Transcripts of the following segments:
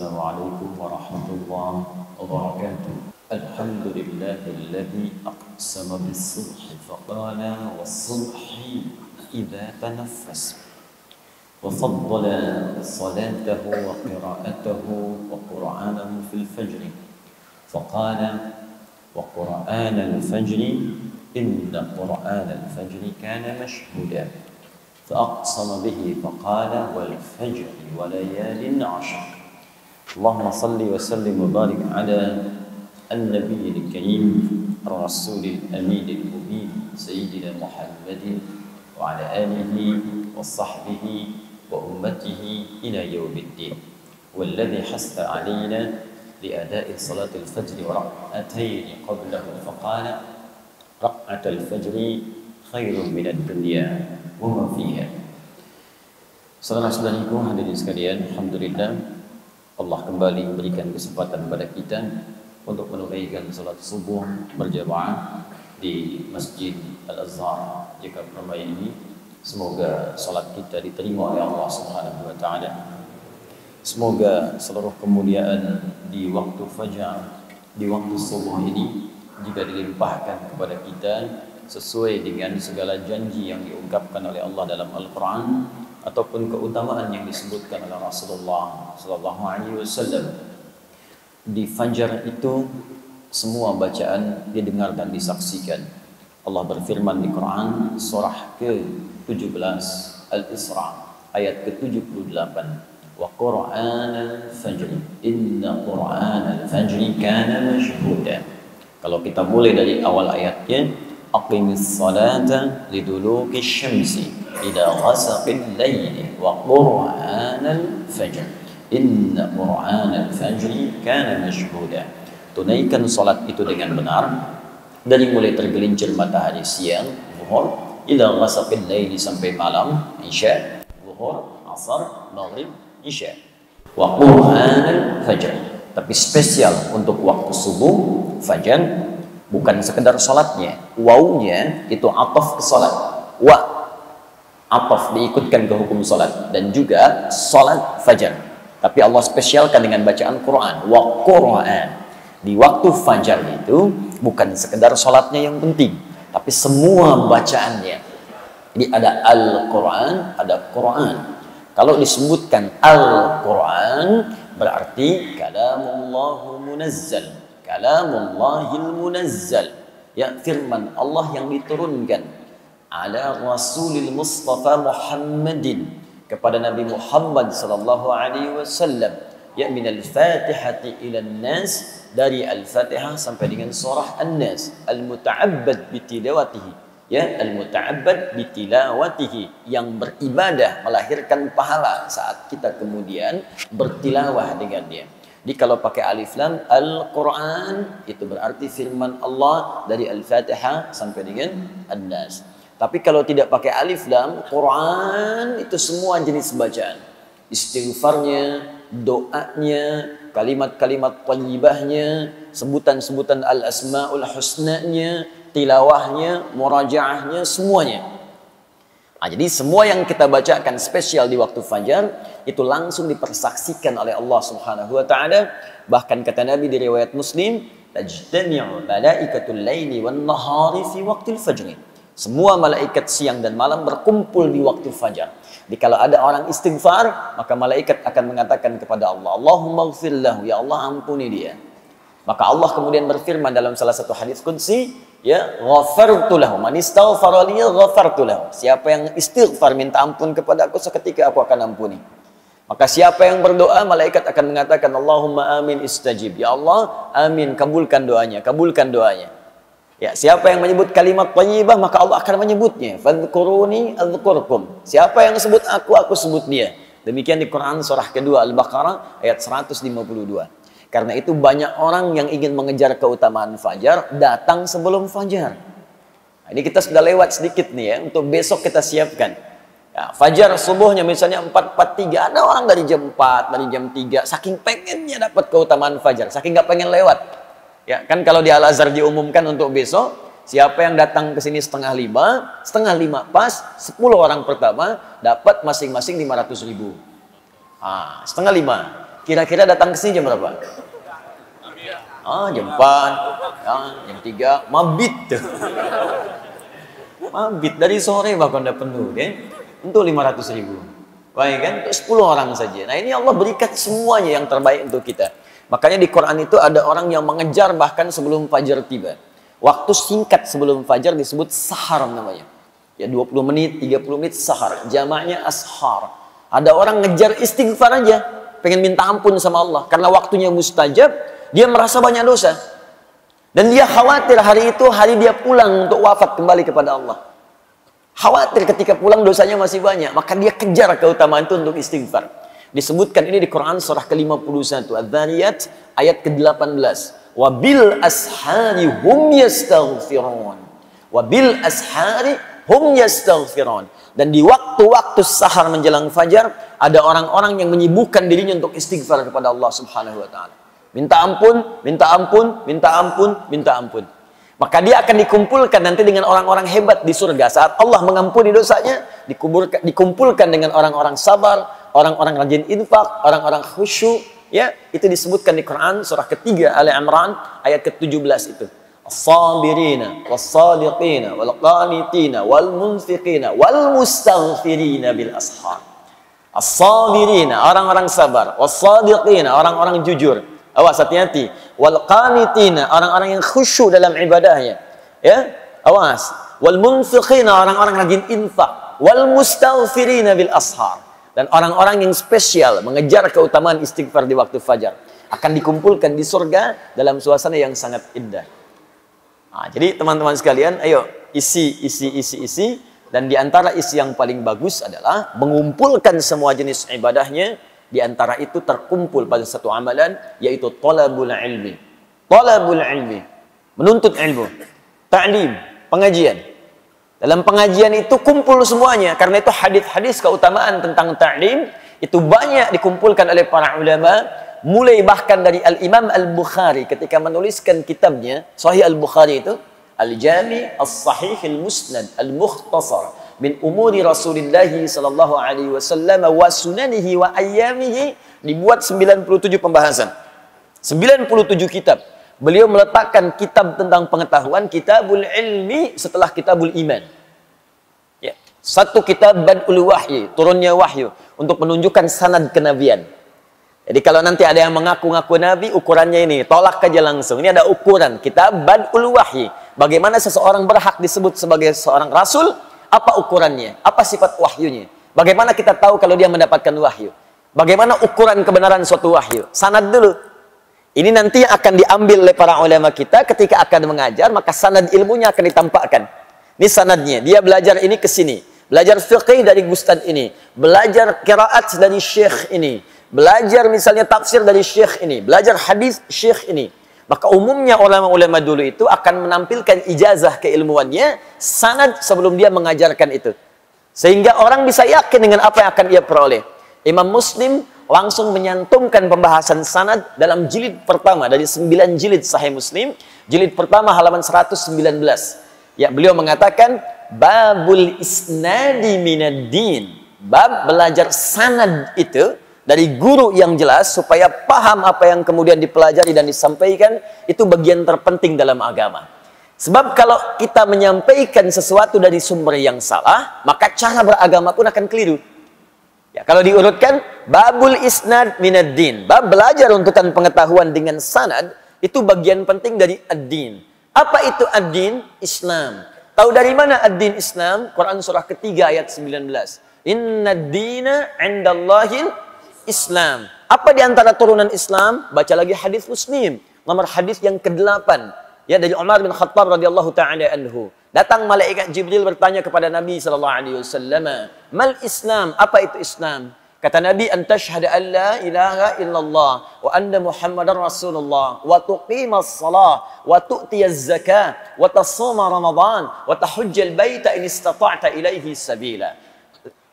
Assalamualaikum warahmatullahi wabarakatuh. Alhamdulillahilladzi aqsama bis-subhi faqala was-subhi idza tanaffas wa faddala salatahu wa qira'atahu wa qur'anahu fil fajr faqala wa qur'anal fajri inna qur'anal fajri kana mashhuda فأقسم به فقال والفجر وليال عشر اللهم صل وسلم وبارك على النبي الكريم الرسول الأمين المبين سيدنا محمد وعلى آله وصحبه وأمته إلى يوم الدين والذي حث علينا لأداء صلاة الفجر وركعتين قبله فقال ركعة الفجر خير من الدنيا وما فيها. Saudara-saudariku hadirin sekalian, alhamdulillah Allah kembali memberikan kesempatan kepada kita untuk menunaikan salat subuh berjamaah di Masjid Al-Azhar Jakarta Raya ini. Semoga salat kita diterima oleh Allah Subhanahu wa taala. Semoga seluruh kemuliaan di waktu fajar, di waktu subuh ini juga dilimpahkan kepada kita sesuai dengan segala janji yang diungkapkan oleh Allah dalam Al-Quran ataupun keutamaan yang disebutkan oleh Rasulullah SAW. Di fajar itu semua bacaan didengar dan disaksikan. Allah berfirman di Quran surah ke-17 Al-Isra ayat ke-78, wa Qur'anal fajr inna Qur'anal fajri kana mashhuda. Kalau kita mulai dari awal ayatnya, aqimis salata liduluki syamsi ila ghasaqil layli wa qur'anal fajr inna qur'anal fajri kana mashhuda. Tunaikan salat itu dengan benar dari mulai tergelincir matahari siang zuhur ila ghasaqil layli sampai malam isya, zuhur, asar, maghrib, isya, wa qur'anal fajr. Tapi spesial untuk waktu subuh fajar, bukan sekedar salatnya, wawnya itu ataf ke salat, wa ataf diikutkan ke hukum salat, dan juga salat fajar. Tapi Allah spesialkan dengan bacaan Quran, wa Quran. Di waktu fajar itu bukan sekedar salatnya yang penting, tapi semua bacaannya. Jadi ada Al-Quran, ada Quran. Kalau disebutkan Al-Quran berarti kalamullahu munazzal, kalamullahil munazzal, ya, firman Allah yang diturunkan ala rasulil mustafa Muhammadin, kepada Nabi Muhammad sallallahu alaihi wasallam, ya, minal fatihati ilan nas, dari al-fatihah sampai dengan surah an-nas, al-muta'abbad bitilawatihi, ya, al-muta'abbad bitilawatihi, yang beribadah melahirkan pahala saat kita kemudian bertilawah dengan dia. Jadi kalau pakai alif lam, Al-Quran itu berarti firman Allah dari Al-Fatihah sampai dengan An-Nas. Tapi kalau tidak pakai alif lam, Quran itu semua jenis bacaan. Istighfarnya, doanya, kalimat-kalimat thayyibahnya, sebutan-sebutan al-asma'ul husnanya, tilawahnya, murajaahnya, semuanya. Nah, jadi semua yang kita bacakan spesial di waktu fajar itu langsung dipersaksikan oleh Allah Subhanahu wa taala. Bahkan kata Nabi di riwayat Muslim, tajtami'u malaikatul laili wan nahari fi waqtil fajr. Semua malaikat siang dan malam berkumpul di waktu fajar. Jadi kalau ada orang istighfar, maka malaikat akan mengatakan kepada Allah, Allahumma ighfir lahu, ya Allah ampuni dia. Maka Allah kemudian berfirman dalam salah satu hadis qudsi, ya, ghafartu lahu man istaghfara li ghafartu lahu. Siapa yang istighfar minta ampun kepada aku, seketika aku akan ampuni. Maka siapa yang berdoa, malaikat akan mengatakan Allahumma amin istajib, ya Allah amin, kabulkan doanya, kabulkan doanya. Ya, siapa yang menyebut kalimat thayyibah, maka Allah akan menyebutnya. Fadhkuruni adzkurkum. Siapa yang sebut aku sebut dia. Demikian di Quran surah kedua Al-Baqarah ayat 152. Karena itu banyak orang yang ingin mengejar keutamaan fajar datang sebelum fajar. Nah, ini kita sudah lewat sedikit nih ya, untuk besok kita siapkan. Ya, fajar subuhnya misalnya 4:43, ada orang dari jam 4, dari jam 3, saking pengennya dapat keutamaan fajar, saking nggak pengen lewat. Ya, kan kalau di Al-Azhar diumumkan untuk besok, siapa yang datang ke sini setengah lima pas, 10 orang pertama dapat masing-masing 500.000. Setengah 5. Kira-kira datang ke sini jam berapa? Jam 4, jam 3, mabit tuh. Mabit dari sore bahkan udah penuh kan? Untuk 500.000. Baik kan? Untuk 10 orang saja. Nah ini Allah berikan semuanya yang terbaik untuk kita. Makanya di Quran itu ada orang yang mengejar bahkan sebelum fajar tiba. Waktu singkat sebelum fajar disebut sahar namanya. Ya 20 menit, 30 menit sahar. Jamaknya ashar. Ada orang ngejar istighfar aja. Pengen minta ampun sama Allah. Karena waktunya mustajab, dia merasa banyak dosa. Dan dia khawatir hari itu hari dia pulang untuk wafat kembali kepada Allah. Khawatir ketika pulang dosanya masih banyak. Maka dia kejar keutamaan itu untuk istighfar. Disebutkan ini di Quran surah ke-51. Adz-Dzariyat ayat ke-18. Wabil ashari hum yastaghfirun. Wabil ashari hum yastaghfirun. Dan di waktu-waktu sahar menjelang fajar, ada orang-orang yang menyibukkan dirinya untuk istighfar kepada Allah Subhanahu wa taala. Minta ampun, minta ampun, minta ampun, minta ampun. Maka dia akan dikumpulkan nanti dengan orang-orang hebat di surga. Saat Allah mengampuni dosanya, dikumpulkan dengan orang-orang sabar, orang-orang rajin infak, orang-orang khusyuk. Ya, itu disebutkan di Quran surah ketiga Ali Imran ayat ke-17 itu. As-sabirina, was-sadiqina, wal-qanitina, wal-munfiqina, wal-mustaghfirina bil ashar. As-sabirina, orang-orang sabar, was-sadiqina, orang-orang jujur. Awas, hati-hati. Wal-qanitina, orang-orang yang khusyuk dalam ibadahnya. Ya, awas. Wal-munfiqina, orang-orang rajin infak. Wal-mustaghfirina bil ashar. Dan orang-orang yang spesial mengejar keutamaan istighfar di waktu fajar akan dikumpulkan di surga dalam suasana yang sangat indah. Nah, jadi teman-teman sekalian, ayo isi. Dan di antara isi yang paling bagus adalah mengumpulkan semua jenis ibadahnya. Di antara itu terkumpul pada satu amalan, yaitu talabul ilmi. Talabul ilmi, menuntut ilmu. Ta'lim, pengajian. Dalam pengajian itu kumpul semuanya. Karena itu hadis-hadis keutamaan tentang ta'lim itu banyak dikumpulkan oleh para ulama. Mulai bahkan dari Al-Imam Al-Bukhari ketika menuliskan kitabnya Sahih Al-Bukhari itu Al-Jami' As-Sahih Al-Musnad Al-Mukhtasar min umuri Rasulullah sallallahu alaihi wasallam wa sunanihi wa ayyamihi, dibuat 97 pembahasan. 97 kitab. Beliau meletakkan kitab tentang pengetahuan, kitabul ilmi setelah kitabul iman. Ya. Satu kitab Bad'ul Wahyi, turunnya wahyu untuk menunjukkan sanad kenabian. Jadi kalau nanti ada yang mengaku-ngaku nabi, ukurannya ini, tolak aja langsung. Ini ada ukuran, kitab Bad'ul Wahyi. Bagaimana seseorang berhak disebut sebagai seorang rasul? Apa ukurannya? Apa sifat wahyunya? Bagaimana kita tahu kalau dia mendapatkan wahyu? Bagaimana ukuran kebenaran suatu wahyu? Sanad dulu. Ini nanti akan diambil oleh para ulama kita ketika akan mengajar, maka sanad ilmunya akan ditampakkan. Ini sanadnya. Dia belajar ini ke sini. Belajar fiqih dari ustaz ini. Belajar qiraat dari syekh ini. Belajar misalnya tafsir dari syekh ini. Belajar hadis syekh ini. Maka umumnya ulama-ulama dulu itu akan menampilkan ijazah keilmuannya, sanad sebelum dia mengajarkan itu. Sehingga orang bisa yakin dengan apa yang akan ia peroleh. Imam Muslim langsung menyantumkan pembahasan sanad dalam jilid pertama dari 9 jilid Sahih Muslim. Jilid pertama halaman 119. Ya, beliau mengatakan babul isnadi minad din. Bab belajar sanad itu dari guru yang jelas supaya paham apa yang kemudian dipelajari dan disampaikan, itu bagian terpenting dalam agama. Sebab kalau kita menyampaikan sesuatu dari sumber yang salah, maka cara beragama pun akan keliru. Ya, kalau diurutkan, babul isnad minad din. Bab belajar runtutan pengetahuan dengan sanad, itu bagian penting dari ad-din. Apa itu ad-din? Islam. Tahu dari mana ad-din Islam? Quran surah ketiga ayat 19. Inna ad-dina 'indallahil Islam. Apa di antara turunan Islam? Baca lagi hadis Muslim, nomor hadis yang ke-8. Ya, dari Umar bin Khattab radhiyallahu taala anhu. Datang malaikat Jibril bertanya kepada Nabi sallallahu alaihi wasallam, "Mal Islam?" Apa itu Islam? Kata Nabi, "An tashhadu an la ilaha illallah wa anna Muhammadar Rasulullah wa tuqimas shalah wa tu'tiyaz zakah wa tasuma Ramadan wa tahujjal baita in istata'ta ilaihi sabila."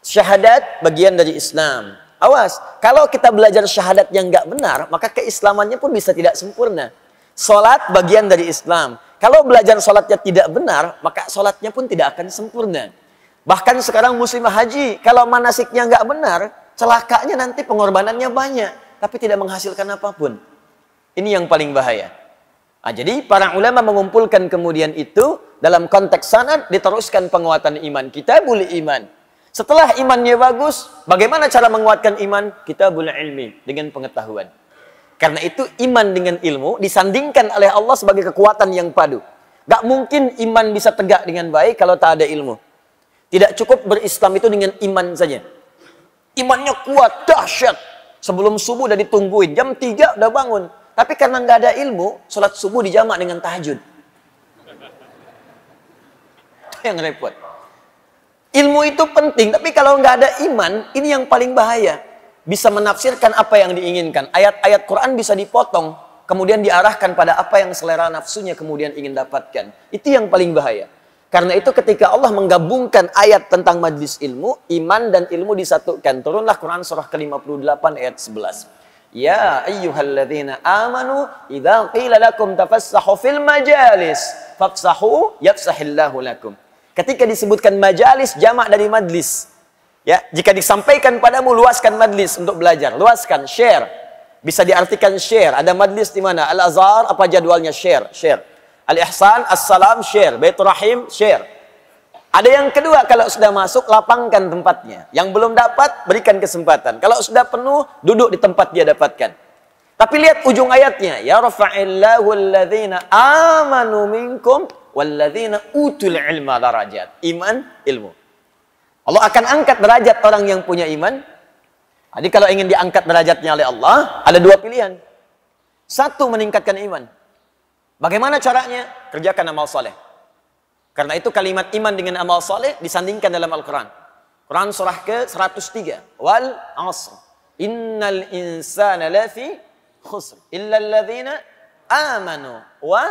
Syahadat bagian dari Islam. Awas, kalau kita belajar syahadat yang nggak benar, maka keislamannya pun bisa tidak sempurna. Salat bagian dari Islam. Kalau belajar salatnya tidak benar, maka salatnya pun tidak akan sempurna. Bahkan sekarang muslimah haji, kalau manasiknya nggak benar, celakanya nanti pengorbanannya banyak. tapi tidak menghasilkan apapun. Ini yang paling bahaya. Nah, jadi para ulama mengumpulkan kemudian itu dalam konteks sanad diteruskan penguatan iman. Kitabul iman. Setelah imannya bagus, bagaimana cara menguatkan iman? Kitabul ilmi, dengan pengetahuan. Karena itu iman dengan ilmu disandingkan oleh Allah sebagai kekuatan yang padu. Gak mungkin iman bisa tegak dengan baik kalau tak ada ilmu. Tidak cukup berislam itu dengan iman saja. Imannya kuat, dahsyat. Sebelum subuh udah ditungguin, jam 3 udah bangun. Tapi karena nggak ada ilmu, sholat subuh dijamak dengan tahajud. Itu yang repot. Ilmu itu penting, tapi kalau nggak ada iman, ini yang paling bahaya. Bisa menafsirkan apa yang diinginkan. Ayat-ayat Quran bisa dipotong, kemudian diarahkan pada apa yang selera nafsunya kemudian ingin dapatkan. Itu yang paling bahaya. Karena itu ketika Allah menggabungkan ayat tentang majlis ilmu, iman dan ilmu disatukan. Turunlah Quran surah ke-58 ayat 11. Ya ayyuhalladzina amanu idza qila lakum tafassahu fil majalis fafsahu yafsahillahu lakum. Ketika disebutkan majalis jamak dari majlis. Ya, jika disampaikan padamu luaskan majlis untuk belajar, luaskan, share. Bisa diartikan share. Ada majlis di mana? Al-Azhar apa jadwalnya? Share. Al-Ihsan, As-Salam, share. Baitur Rahim, share. Ada yang kedua, kalau sudah masuk, lapangkan tempatnya. Yang belum dapat, berikan kesempatan. Kalau sudah penuh, duduk di tempat dia dapatkan. Tapi lihat ujung ayatnya. Ya rafa'illahu alladhina amanu minkum walladhina utul ilma darajat. Iman, ilmu. Allah akan angkat derajat orang yang punya iman. Jadi kalau ingin diangkat derajatnya oleh Allah, ada dua pilihan. Satu, meningkatkan iman. Bagaimana caranya? Kerjakan amal soleh. Karena itu kalimat iman dengan amal soleh disandingkan dalam Al-Quran. Quran surah ke-103. Wal asr. Innal insana lafi khusr. Illa alladhina amanu wa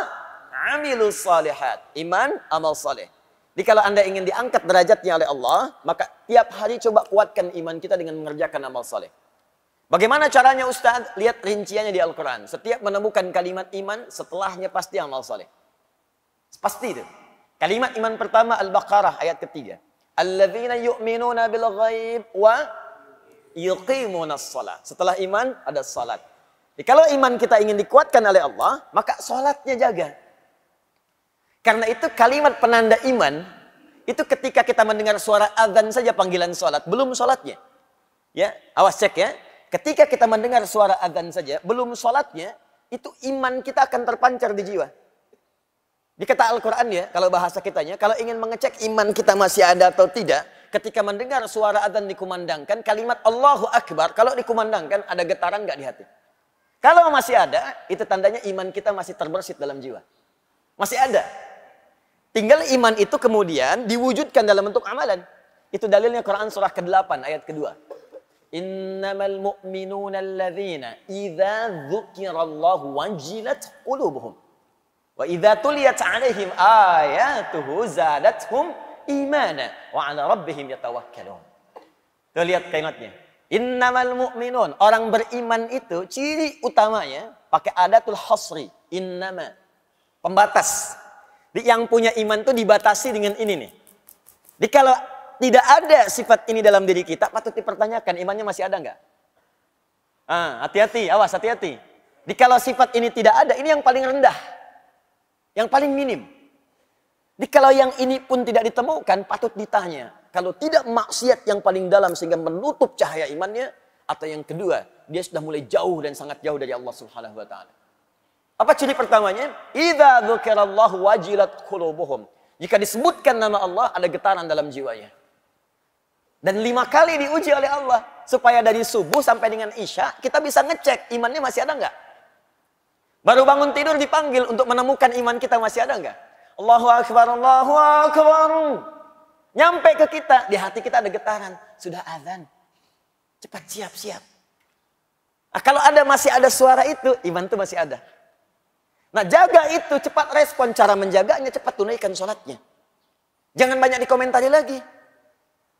amilus salihat. Iman, amal soleh. Jadi kalau Anda ingin diangkat derajatnya oleh Allah, maka tiap hari coba kuatkan iman kita dengan mengerjakan amal soleh. Bagaimana caranya Ustaz? Lihat rinciannya di Al-Quran. Setiap menemukan kalimat iman, setelahnya pasti amal soleh. Pasti itu. Kalimat iman pertama Al-Baqarah ayat ketiga. Alladzina yu'minuna bil ghaib wa yuqimunas shalah. Setelah iman ada salat. Jadi kalau iman kita ingin dikuatkan oleh Allah, maka salatnya jaga. Karena itu kalimat penanda iman itu ketika kita mendengar suara azan saja panggilan salat, belum salatnya. Ya, awas cek ya. Ketika kita mendengar suara azan saja, belum salatnya, itu iman kita akan terpancar di jiwa. Di kata Al-Quran ya, kalau bahasa kitanya, kalau ingin mengecek iman kita masih ada atau tidak, ketika mendengar suara adzan dikumandangkan, kalimat Allahu Akbar, kalau dikumandangkan, ada getaran nggak di hati? Kalau masih ada, itu tandanya iman kita masih terbersit dalam jiwa. Masih ada. Tinggal iman itu kemudian diwujudkan dalam bentuk amalan. Itu dalilnya Quran surah ke-8 ayat kedua. Innamal mu'minuna alladzina idza dzukirallahu wajilat qulubuhum. Wa idza tuliyat 'alaihim ayatuhu zadatuhum imana wa 'ala rabbihim yatawakkalun. Tuh lihat kalimatnya. Innamal mu'minun, orang beriman itu ciri utamanya pakai adatul hasri, innama. Pembatas. Yang punya iman itu dibatasi dengan ini nih. Jadi kalau tidak ada sifat ini dalam diri kita, patut dipertanyakan imannya masih ada enggak? Hati-hati, awas hati-hati. Jadi kalau sifat ini tidak ada, ini yang paling rendah. Yang paling minim. Jadi kalau yang ini pun tidak ditemukan, patut ditanya. Kalau tidak maksiat yang paling dalam sehingga menutup cahaya imannya, atau yang kedua, dia sudah mulai jauh dan sangat jauh dari Allah Subhanahu wa taala. Apa ciri pertamanya? Idza dzukirallahu wajilat qulubuhum. Jika disebutkan nama Allah, ada getaran dalam jiwanya. Dan 5 kali diuji oleh Allah supaya dari subuh sampai dengan isya kita bisa ngecek imannya masih ada enggak? Baru bangun tidur dipanggil untuk menemukan iman kita masih ada enggak? Allahu Akbar, Allahu Akbar. Nyampe ke kita, di hati kita ada getaran. Sudah azan. Cepat siap-siap. Nah, kalau masih ada suara itu, iman itu masih ada. Nah, jaga itu, cepat respon. Cara menjaganya, cepat tunaikan sholatnya. Jangan banyak dikomentari lagi.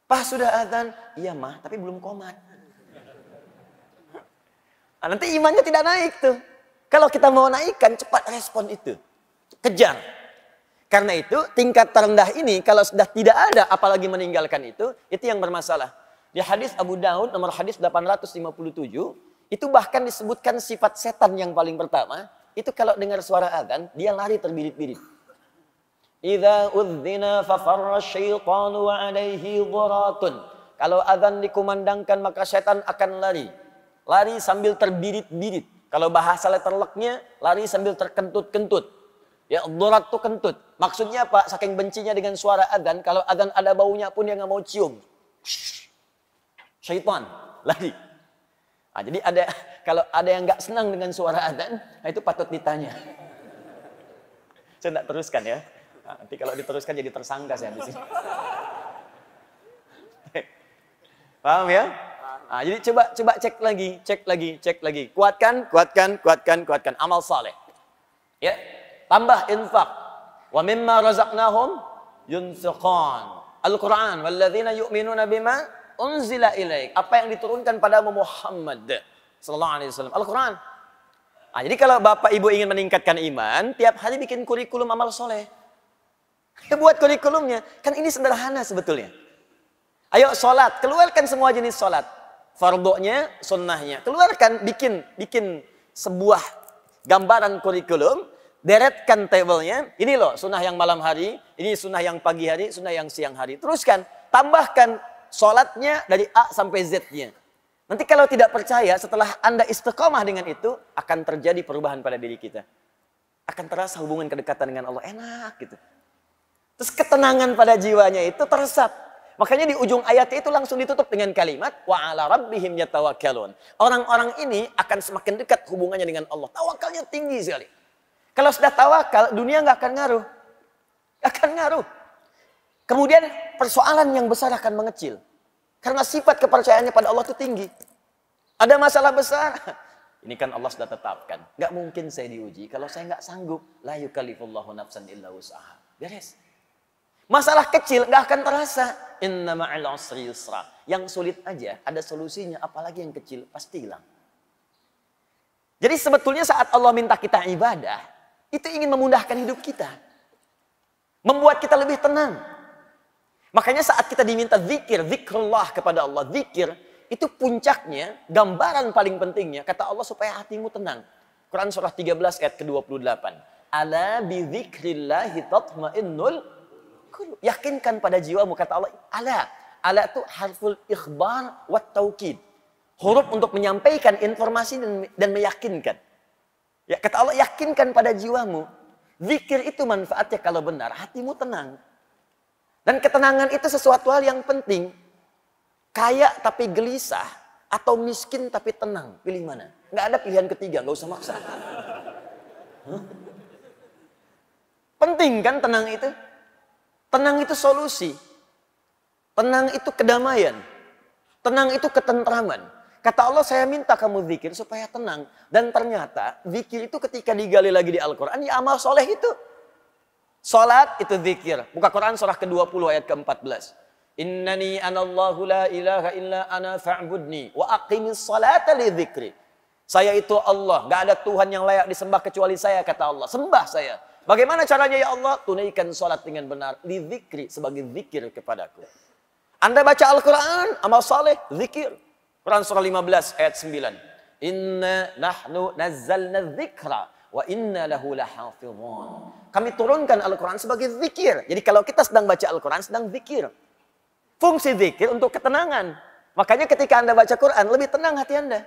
Pak, sudah azan. Iya, mah, tapi belum qomat. Nah, nanti imannya tidak naik tuh. Kalau kita mau naikkan, cepat respon itu. Kejar. Karena itu, tingkat terendah ini, kalau sudah tidak ada, apalagi meninggalkan itu yang bermasalah. Di hadis Abu Daud, nomor hadis 857, Itu bahkan disebutkan sifat setan yang paling pertama, itu kalau dengar suara adzan, dia lari terbirit-birit. Idza udzina fafarra syaitanu wa alaihi dhuratun. Kalau adzan dikumandangkan maka setan akan lari. Lari sambil terbirit-birit. Kalau bahasa letterlocknya, lari sambil terkentut-kentut. Ya, dhurat itu kentut. Maksudnya apa? Saking bencinya dengan suara adzan, kalau adzan ada baunya pun dia nggak mau cium. Syaitan lari. Nah, jadi kalau ada yang nggak senang dengan suara adzan, nah itu patut ditanya. Saya nggak teruskan ya. Nah, nanti kalau diteruskan jadi tersangka saya di sini. Paham ya? Nah, jadi coba cek lagi. Kuatkan amal saleh. Ya, tambah infak. Wa mimma razaqnahum yunfiqun. Al-Qur'an walladzina yu'minuna bima unzila ilaik. Apa yang diturunkan pada Muhammad sallallahu alaihi wasallam. Al-Qur'an. Nah, jadi kalau Bapak Ibu ingin meningkatkan iman, tiap hari bikin kurikulum amal soleh. Ya, buat kurikulumnya. Kan ini sederhana sebetulnya. Ayo sholat, keluarkan semua jenis sholat. Fardunya, sunnahnya. Keluarkan, bikin sebuah gambaran kurikulum. Deretkan tabelnya. Ini loh sunnah yang malam hari. Ini sunnah yang pagi hari, sunnah yang siang hari. Teruskan, tambahkan sholatnya dari A sampai Z-nya. Nanti kalau tidak percaya, setelah Anda istiqomah dengan itu, akan terjadi perubahan pada diri kita. Akan terasa hubungan kedekatan dengan Allah. Enak gitu. Terus ketenangan pada jiwanya itu teresap. Makanya di ujung ayat itu langsung ditutup dengan kalimat wa 'ala rabbihim yatawakkalun. Orang-orang ini akan semakin dekat hubungannya dengan Allah. Tawakalnya tinggi sekali. Kalau sudah tawakal, dunia nggak akan ngaruh. Nggak akan ngaruh. Kemudian persoalan yang besar akan mengecil. Karena sifat kepercayaannya pada Allah itu tinggi. Ada masalah besar. Ini kan Allah sudah tetapkan. Nggak mungkin saya diuji kalau saya nggak sanggup. La yukallifullahu nafsan illa wus'aha. Beres. Masalah kecil nggak akan terasa. Inna ma'al usri yusra. Yang sulit aja ada solusinya, apalagi yang kecil pasti hilang. Jadi sebetulnya saat Allah minta kita ibadah, itu ingin memudahkan hidup kita. Membuat kita lebih tenang. Makanya saat kita diminta zikrullah kepada Allah, zikir, itu puncaknya, gambaran paling pentingnya, kata Allah supaya hatimu tenang. Quran surah 13 ayat ke-28. Ala bi dzikrillahi tatmainnul. Yakinkan pada jiwamu, kata Allah. Ala itu harful ikhbar wa taukid. Huruf untuk menyampaikan informasi dan meyakinkan. Ya, kata Allah, yakinkan pada jiwamu. Zikir itu manfaatnya kalau benar, hatimu tenang. Dan ketenangan itu sesuatu hal yang penting. Kaya tapi gelisah, atau miskin tapi tenang. Pilih mana? Nggak ada pilihan ketiga, nggak usah maksa. Penting kan tenang itu? Tenang itu solusi. Tenang itu kedamaian. Tenang itu ketentraman. Kata Allah, saya minta kamu zikir supaya tenang. Dan ternyata zikir itu ketika digali lagi di Al-Quran, ya amal soleh itu. Salat itu zikir. Buka Quran surah ke-20 ayat ke-14. Innani anallahu la ilaha illa ana fa'budni wa aqimis salata li dzikri. Saya itu Allah, gak ada Tuhan yang layak disembah kecuali saya, kata Allah. Sembah saya. Bagaimana caranya ya Allah? Tunaikan salat dengan benar. Li dzikri, sebagai zikir kepadaku. Anda baca Al-Quran, amal saleh, zikir. Quran surah 15 ayat 9. Inna nahnu nazzalna dzikra wa inna lahu lahafizun. Kami turunkan Al-Quran sebagai zikir. Jadi kalau kita sedang baca Al-Quran, sedang zikir. Fungsi zikir untuk ketenangan. Makanya ketika Anda baca Quran, lebih tenang hati Anda.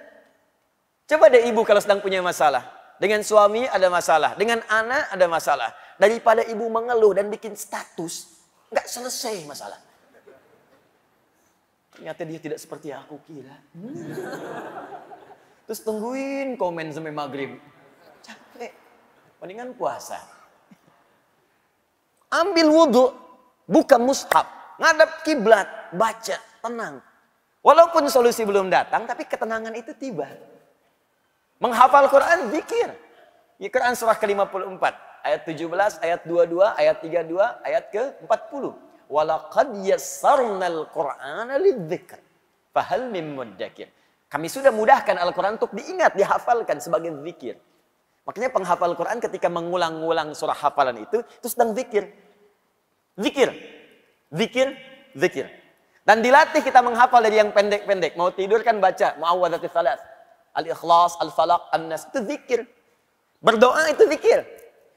Coba deh ibu kalau sedang punya masalah. Dengan suami ada masalah. Dengan anak ada masalah. Daripada ibu mengeluh dan bikin status, nggak selesai masalah. Ternyata dia tidak seperti aku kira. Terus tungguin komen sampai maghrib. Capek. Mendingan puasa. Ambil wudhu. Buka mushaf. Ngadap kiblat. Baca. Tenang. Walaupun solusi belum datang, tapi ketenangan itu tiba. Menghafal Quran, zikir. Di Quran surah ke-54. Ayat 17, ayat 22, ayat 32, ayat ke-40. Walaqad yassarnal Qur'ana lidzikr. Fahal mim muddakir. Kami sudah mudahkan Al-Quran untuk diingat, dihafalkan sebagai zikir. Makanya penghafal Quran ketika mengulang-ulang surah hafalan itu sedang zikir. Zikir. Zikir. Zikir. Dan dilatih kita menghafal dari yang pendek-pendek. Mau tidur kan baca Mu'awwadhatis salas. Al-Ikhlas, Al-Falaq, An-Nas, itu zikir. Berdoa itu zikir.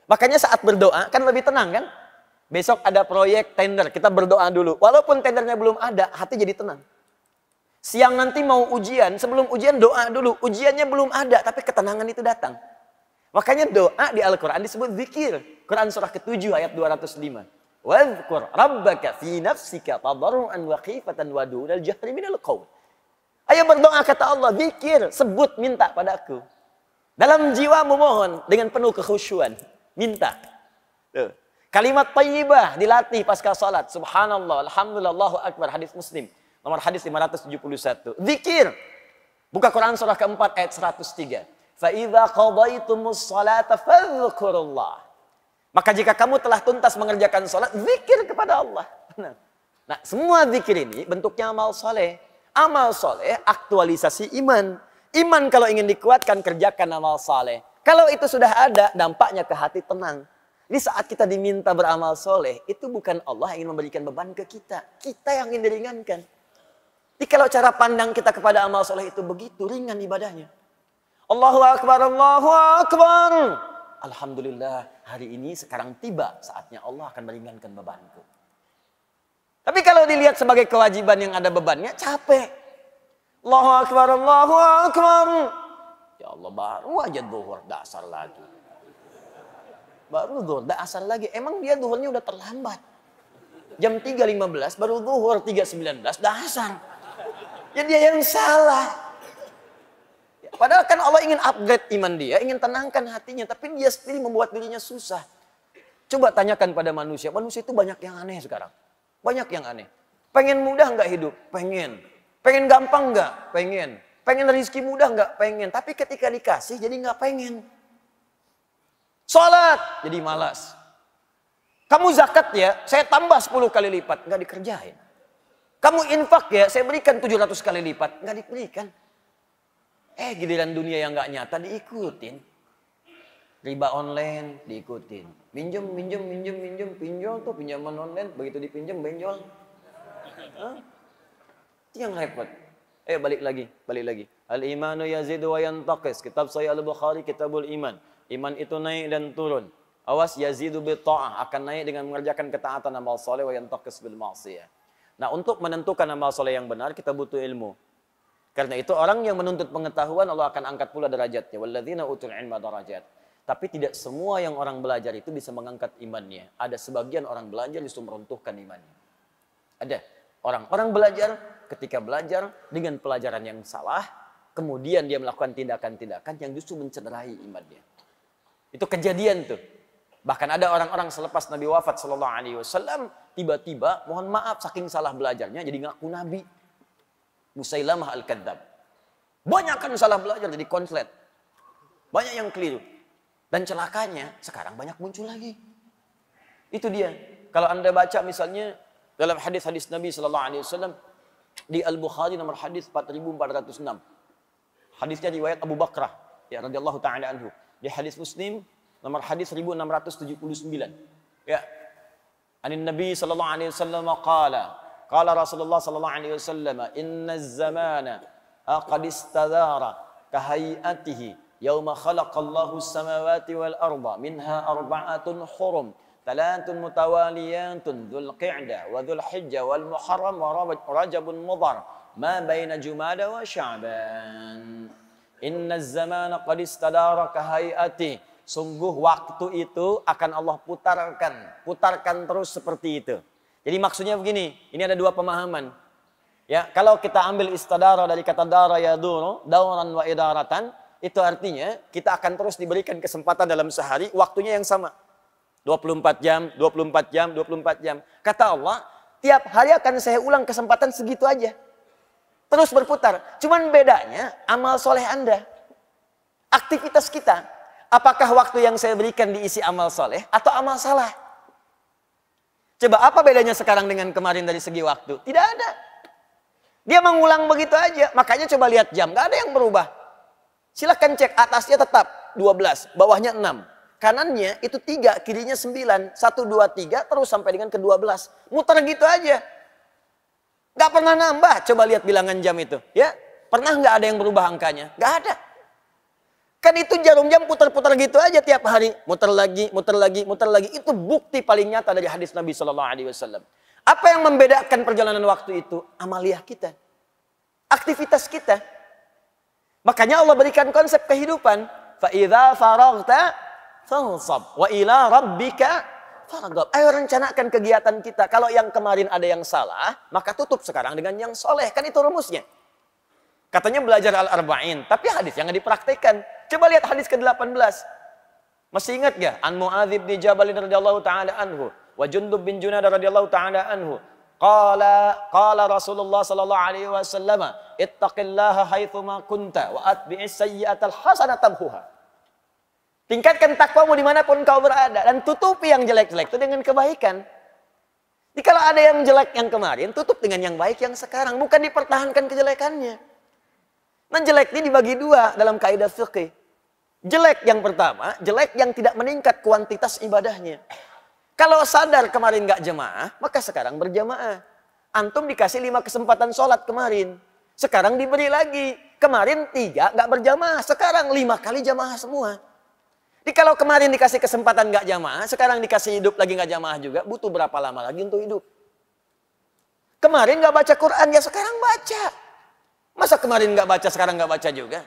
Makanya saat berdoa kan lebih tenang kan? Besok ada proyek tender, kita berdoa dulu. Walaupun tendernya belum ada, hati jadi tenang. Siang nanti mau ujian, sebelum ujian doa dulu. Ujiannya belum ada, tapi ketenangan itu datang. Makanya doa di Al-Quran disebut zikir. Quran surah ke-7 ayat 205. Wadhkur rabbaka fi nafsika tadarruan wa khifatan wa dunal jahri minal qaul. Ayo berdoa kata Allah, zikir, sebut, minta padaku. Dalam jiwamu mohon dengan penuh kekhusyuan, minta. Tuh. Kalimat thayyibah dilatih pasca salat. Subhanallah, alhamdulillah, Allahu akbar, hadis Muslim. Nomor hadis 571. Zikir. Buka Quran surah keempat ayat 103. Fa idza qadaytumus salata fadhkurullah. Maka jika kamu telah tuntas mengerjakan salat, zikir kepada Allah. Nah, semua zikir ini bentuknya amal soleh. Amal soleh aktualisasi iman. Iman kalau ingin dikuatkan, kerjakan amal soleh. Kalau itu sudah ada, dampaknya ke hati tenang. Di saat kita diminta beramal soleh, itu bukan Allah yang ingin memberikan beban ke kita. Kita yang ingin diringankan. Jadi kalau cara pandang kita kepada amal soleh itu begitu, ringan ibadahnya. Allahu Akbar, Allahu Akbar. Alhamdulillah, hari ini sekarang tiba saatnya Allah akan meringankan bebanku. Tapi kalau dilihat sebagai kewajiban yang ada bebannya, capek. Allahu Akbar, Allahu Akbar. Ya Allah, baru aja zuhur, dasar lagi. Baru zuhur, dasar lagi. Emang dia zuhurnya udah terlambat. Jam 3.15, baru zuhur 3.19, dasar. Ya dia yang salah. Padahal kan Allah ingin upgrade iman dia, ingin tenangkan hatinya. Tapi dia sendiri membuat dirinya susah. Coba tanyakan pada manusia. Manusia itu banyak yang aneh sekarang. Banyak yang aneh. Pengen mudah nggak hidup? Pengen. Pengen gampang nggak? Pengen. Pengen rezeki mudah nggak? Pengen. Tapi ketika dikasih jadi nggak pengen. Sholat jadi malas. Kamu zakat ya, saya tambah 10 kali lipat. Nggak dikerjain. Kamu infak ya, saya berikan 700 kali lipat. Nggak diberikan. Giliran dunia yang nggak nyata diikutin. Riba online diikutin. Minjem, pinjol tuh pinjaman online. Begitu dipinjam, benjol. Itu yang repot. Balik lagi. Al-imanu yazidu wa yantaqis. Kitab Sahih Al-Bukhari, Kitabul Iman. Iman itu naik dan turun. Awas yazidu bi ta'ah. Akan naik dengan mengerjakan ketaatan amal soleh wa yantaqis bil ma'siyah. Nah, untuk menentukan amal soleh yang benar, kita butuh ilmu. Karena itu orang yang menuntut pengetahuan, Allah akan angkat pula derajatnya. Walladzina utul ilma darajat. Tapi tidak semua yang orang belajar itu bisa mengangkat imannya. Ada sebagian orang belajar justru meruntuhkan imannya. Ada orang belajar, ketika belajar dengan pelajaran yang salah, kemudian dia melakukan tindakan-tindakan yang justru mencederai imannya. Itu kejadian tuh. Bahkan ada orang-orang selepas Nabi wafat sallallahu alaihi wasallam, tiba-tiba mohon maaf saking salah belajarnya jadi ngaku nabi. Musailamah al-Kadzdzab. Banyak kan salah belajar jadi konslet. Banyak yang keliru. Dan celakanya sekarang banyak muncul lagi. Itu dia. Kalau Anda baca misalnya dalam hadis-hadis Nabi sallallahu alaihi wasallam di Al-Bukhari nomor hadis 4406. Hadisnya riwayat Abu Bakrah ya radhiyallahu taala anhu. Di hadis Muslim nomor hadis 1679. Ya. Anin Nabi sallallahu alaihi wasallam qala Rasulullah sallallahu alaihi wasallam inna az-zamana qad istadara kahayatihi yauma khalaqallahu as-samawati wal arda minha arba'atun hurum thalathun mutawaliyatun dzul qa'dah wa dzul hijjah wal muharram wa rajabun mudhar ma baina jumada wa sya'ban inna az-zamana qad istadara kahayatihi. Sungguh waktu itu akan Allah putarkan terus seperti itu. Jadi maksudnya begini, ini ada dua pemahaman. Ya, kalau kita ambil istadara dari kata dara yaduru, dauran wa idaratan, itu artinya kita akan terus diberikan kesempatan dalam sehari, waktunya yang sama. 24 jam, 24 jam, 24 jam. Kata Allah, tiap hari akan saya ulang kesempatan segitu aja. Terus berputar. Cuman bedanya amal soleh Anda. Aktivitas kita. Apakah waktu yang saya berikan diisi amal soleh atau amal salah? Coba apa bedanya sekarang dengan kemarin dari segi waktu? Tidak ada. Dia mengulang begitu aja. Makanya coba lihat jam. Gak ada yang berubah. Silahkan cek. Atasnya tetap 12. Bawahnya 6. Kanannya itu 3. Kirinya 9. 1, 2, 3. Terus sampai dengan ke 12. Muter gitu aja. Gak pernah nambah. Coba lihat bilangan jam itu. Ya, pernah gak ada yang berubah angkanya? Gak ada. Kan itu jarum jam putar-putar gitu aja tiap hari. Muter lagi, muter lagi, muter lagi. Itu bukti paling nyata dari hadis Nabi SAW. Apa yang membedakan perjalanan waktu itu? Amaliyah kita. Aktivitas kita. Makanya Allah berikan konsep kehidupan. فَإِذَا فَرَغْتَ فَانْصَبْ وَإِلَىٰ رَبِّكَ فَرَغَبْ. Ayo rencanakan kegiatan kita. Kalau yang kemarin ada yang salah, maka tutup sekarang dengan yang soleh. Kan itu rumusnya. Katanya belajar Al-Arba'in. Tapi hadis yang dipraktekkan. Coba lihat hadis ke-18. Masih ingat gak? An Mu'adz bin Jabal radhiyallahu ta'ala anhu. Wa Jundub bin Junadah radhiyallahu ta'ala anhu. Qala Rasulullah sallallahu alaihi wasallam, ittaqillaha haitsuma kunta wa atbi'is sayyi'atal hasanata tamhuha. Tingkatkan takwamu dimanapun kau berada dan tutupi yang jelek-jelek itu dengan kebaikan. Jadi kalau ada yang jelek yang kemarin, tutup dengan yang baik yang sekarang, bukan dipertahankan kejelekannya. Nah, jelek ini dibagi dua dalam kaidah fikih. Jelek yang pertama, jelek yang tidak meningkat kuantitas ibadahnya. Kalau sadar kemarin nggak jemaah, maka sekarang berjamaah. Antum dikasih 5 kesempatan sholat kemarin. Sekarang diberi lagi. Kemarin 3 nggak berjamaah, sekarang 5 kali jamaah semua. Jadi kalau kemarin dikasih kesempatan nggak jamaah, sekarang dikasih hidup lagi nggak jamaah juga, butuh berapa lama lagi untuk hidup? Kemarin nggak baca Quran, ya sekarang baca. Masa kemarin nggak baca, sekarang nggak baca juga?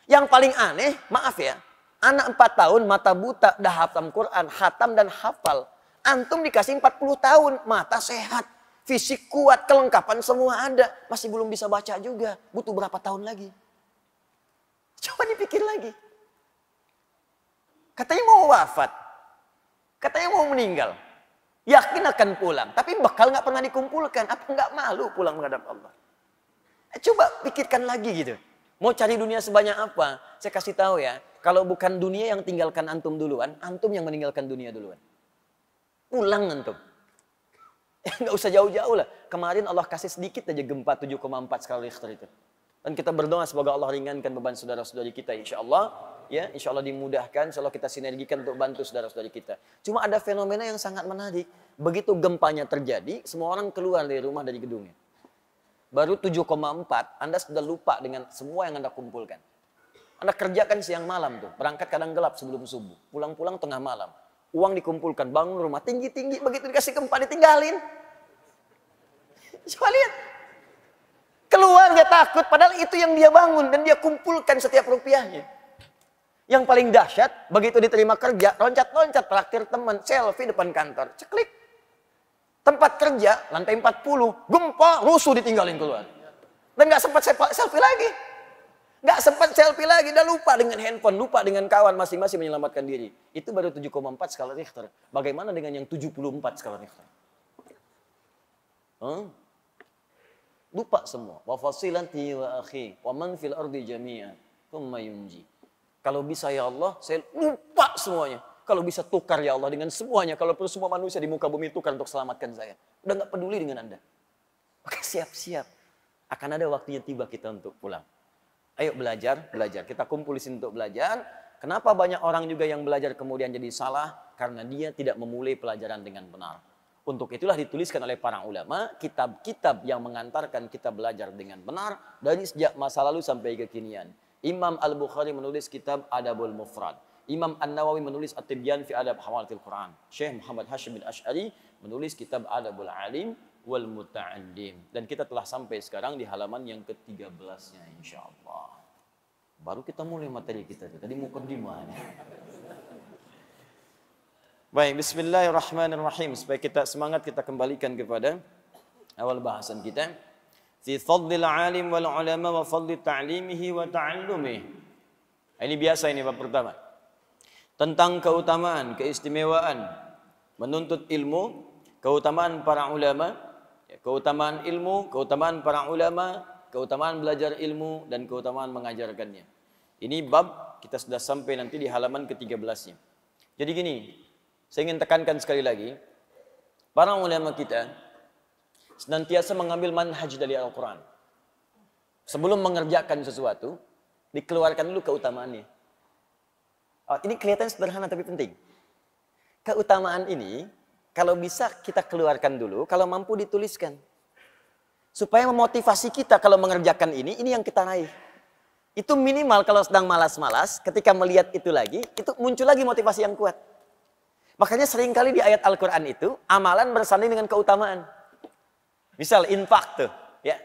Yang paling aneh, maaf ya, anak 4 tahun mata buta, dah hafal Quran, khatam dan hafal. Antum dikasih 40 tahun, mata sehat, fisik kuat, kelengkapan semua ada. Masih belum bisa baca juga, butuh berapa tahun lagi? Coba dipikir lagi. Katanya mau wafat, katanya mau meninggal. Yakin akan pulang, tapi bekal nggak pernah dikumpulkan. Apa nggak malu pulang menghadap Allah? Coba pikirkan lagi gitu. Mau cari dunia sebanyak apa? Saya kasih tahu ya, kalau bukan dunia yang tinggalkan antum duluan, antum yang meninggalkan dunia duluan. Pulang antum. Nggak usah jauh-jauh lah. Kemarin Allah kasih sedikit aja gempa 7,4 skala Richter itu. Dan kita berdoa semoga Allah ringankan beban saudara-saudari kita, insya Allah. Ya, insya Allah dimudahkan, insya Allah kita sinergikan untuk bantu saudara-saudari kita. Cuma ada fenomena yang sangat menarik. Begitu gempanya terjadi, semua orang keluar dari rumah, dari gedungnya. Baru 7,4, Anda sudah lupa dengan semua yang Anda kumpulkan. Anda kerjakan siang malam tuh, berangkat kadang gelap sebelum subuh, pulang-pulang tengah malam. Uang dikumpulkan, bangun rumah tinggi-tinggi, begitu dikasih gempa ditinggalin. Coba lihat. Keluar dia takut, padahal itu yang dia bangun dan dia kumpulkan setiap rupiahnya. Yang paling dahsyat, begitu diterima kerja, loncat-loncat traktir teman, selfie depan kantor, ceklik. Tempat kerja, lantai 40, gempa, rusuh ditinggalin keluar. Dan nggak sempat selfie lagi. Nggak sempat selfie lagi, udah lupa dengan handphone, lupa dengan kawan, masing-masing menyelamatkan diri. Itu baru 7,4 skala Richter. Bagaimana dengan yang 74 skala Richter? Lupa semua. Wa fasilati wa akhi, wa man fil ardi jami'an, thumma yunji. Kalau bisa ya Allah, saya lupa semuanya. Kalau bisa tukar ya Allah dengan semuanya. Kalau perlu semua manusia di muka bumi tukar untuk selamatkan saya. Udah nggak peduli dengan Anda. Maka siap-siap. Akan ada waktunya tiba kita untuk pulang. Ayo belajar, belajar. Kita kumpul di sini untuk belajar. Kenapa banyak orang juga yang belajar kemudian jadi salah? Karena dia tidak memulai pelajaran dengan benar. Untuk itulah dituliskan oleh para ulama, kitab-kitab yang mengantarkan kita belajar dengan benar dari sejak masa lalu sampai kekinian. Imam Al-Bukhari menulis kitab Adabul Mufrad. Imam An-Nawawi menulis At-Tibyan fi Adab Hawalatil Quran. Syekh Muhammad Hashim bin Ash'ari menulis kitab Adabul Alim wal Muta'allim. Dan kita telah sampai sekarang di halaman yang ke-13-nya insyaallah. Baru kita mulai materi kita. Tadi mukaddimah. Baik, bismillahirrahmanirrahim. Supaya kita semangat, kita kembalikan kepada awal bahasan kita. Fi fadlil alim wal ulama wa fadli ta'limihi wa ta'allumihi. Ini biasa, ini bab pertama. Tentang keutamaan, keistimewaan menuntut ilmu, keutamaan para ulama, keutamaan ilmu, keutamaan para ulama, keutamaan belajar ilmu, dan keutamaan mengajarkannya. Ini bab kita sudah sampai nanti di halaman ke-13-nya. Jadi gini, saya ingin tekankan sekali lagi, para ulama kita senantiasa mengambil manhaj dari Al-Quran. Sebelum mengerjakan sesuatu, dikeluarkan dulu keutamaannya. Ini kelihatan sederhana tapi penting. Keutamaan ini, kalau bisa kita keluarkan dulu, kalau mampu dituliskan. Supaya memotivasi kita kalau mengerjakan ini yang kita raih. Itu minimal kalau sedang malas-malas, ketika melihat itu lagi, itu muncul lagi motivasi yang kuat. Makanya seringkali di ayat Al-Quran itu, amalan bersanding dengan keutamaan. Misal infak tuh, ya.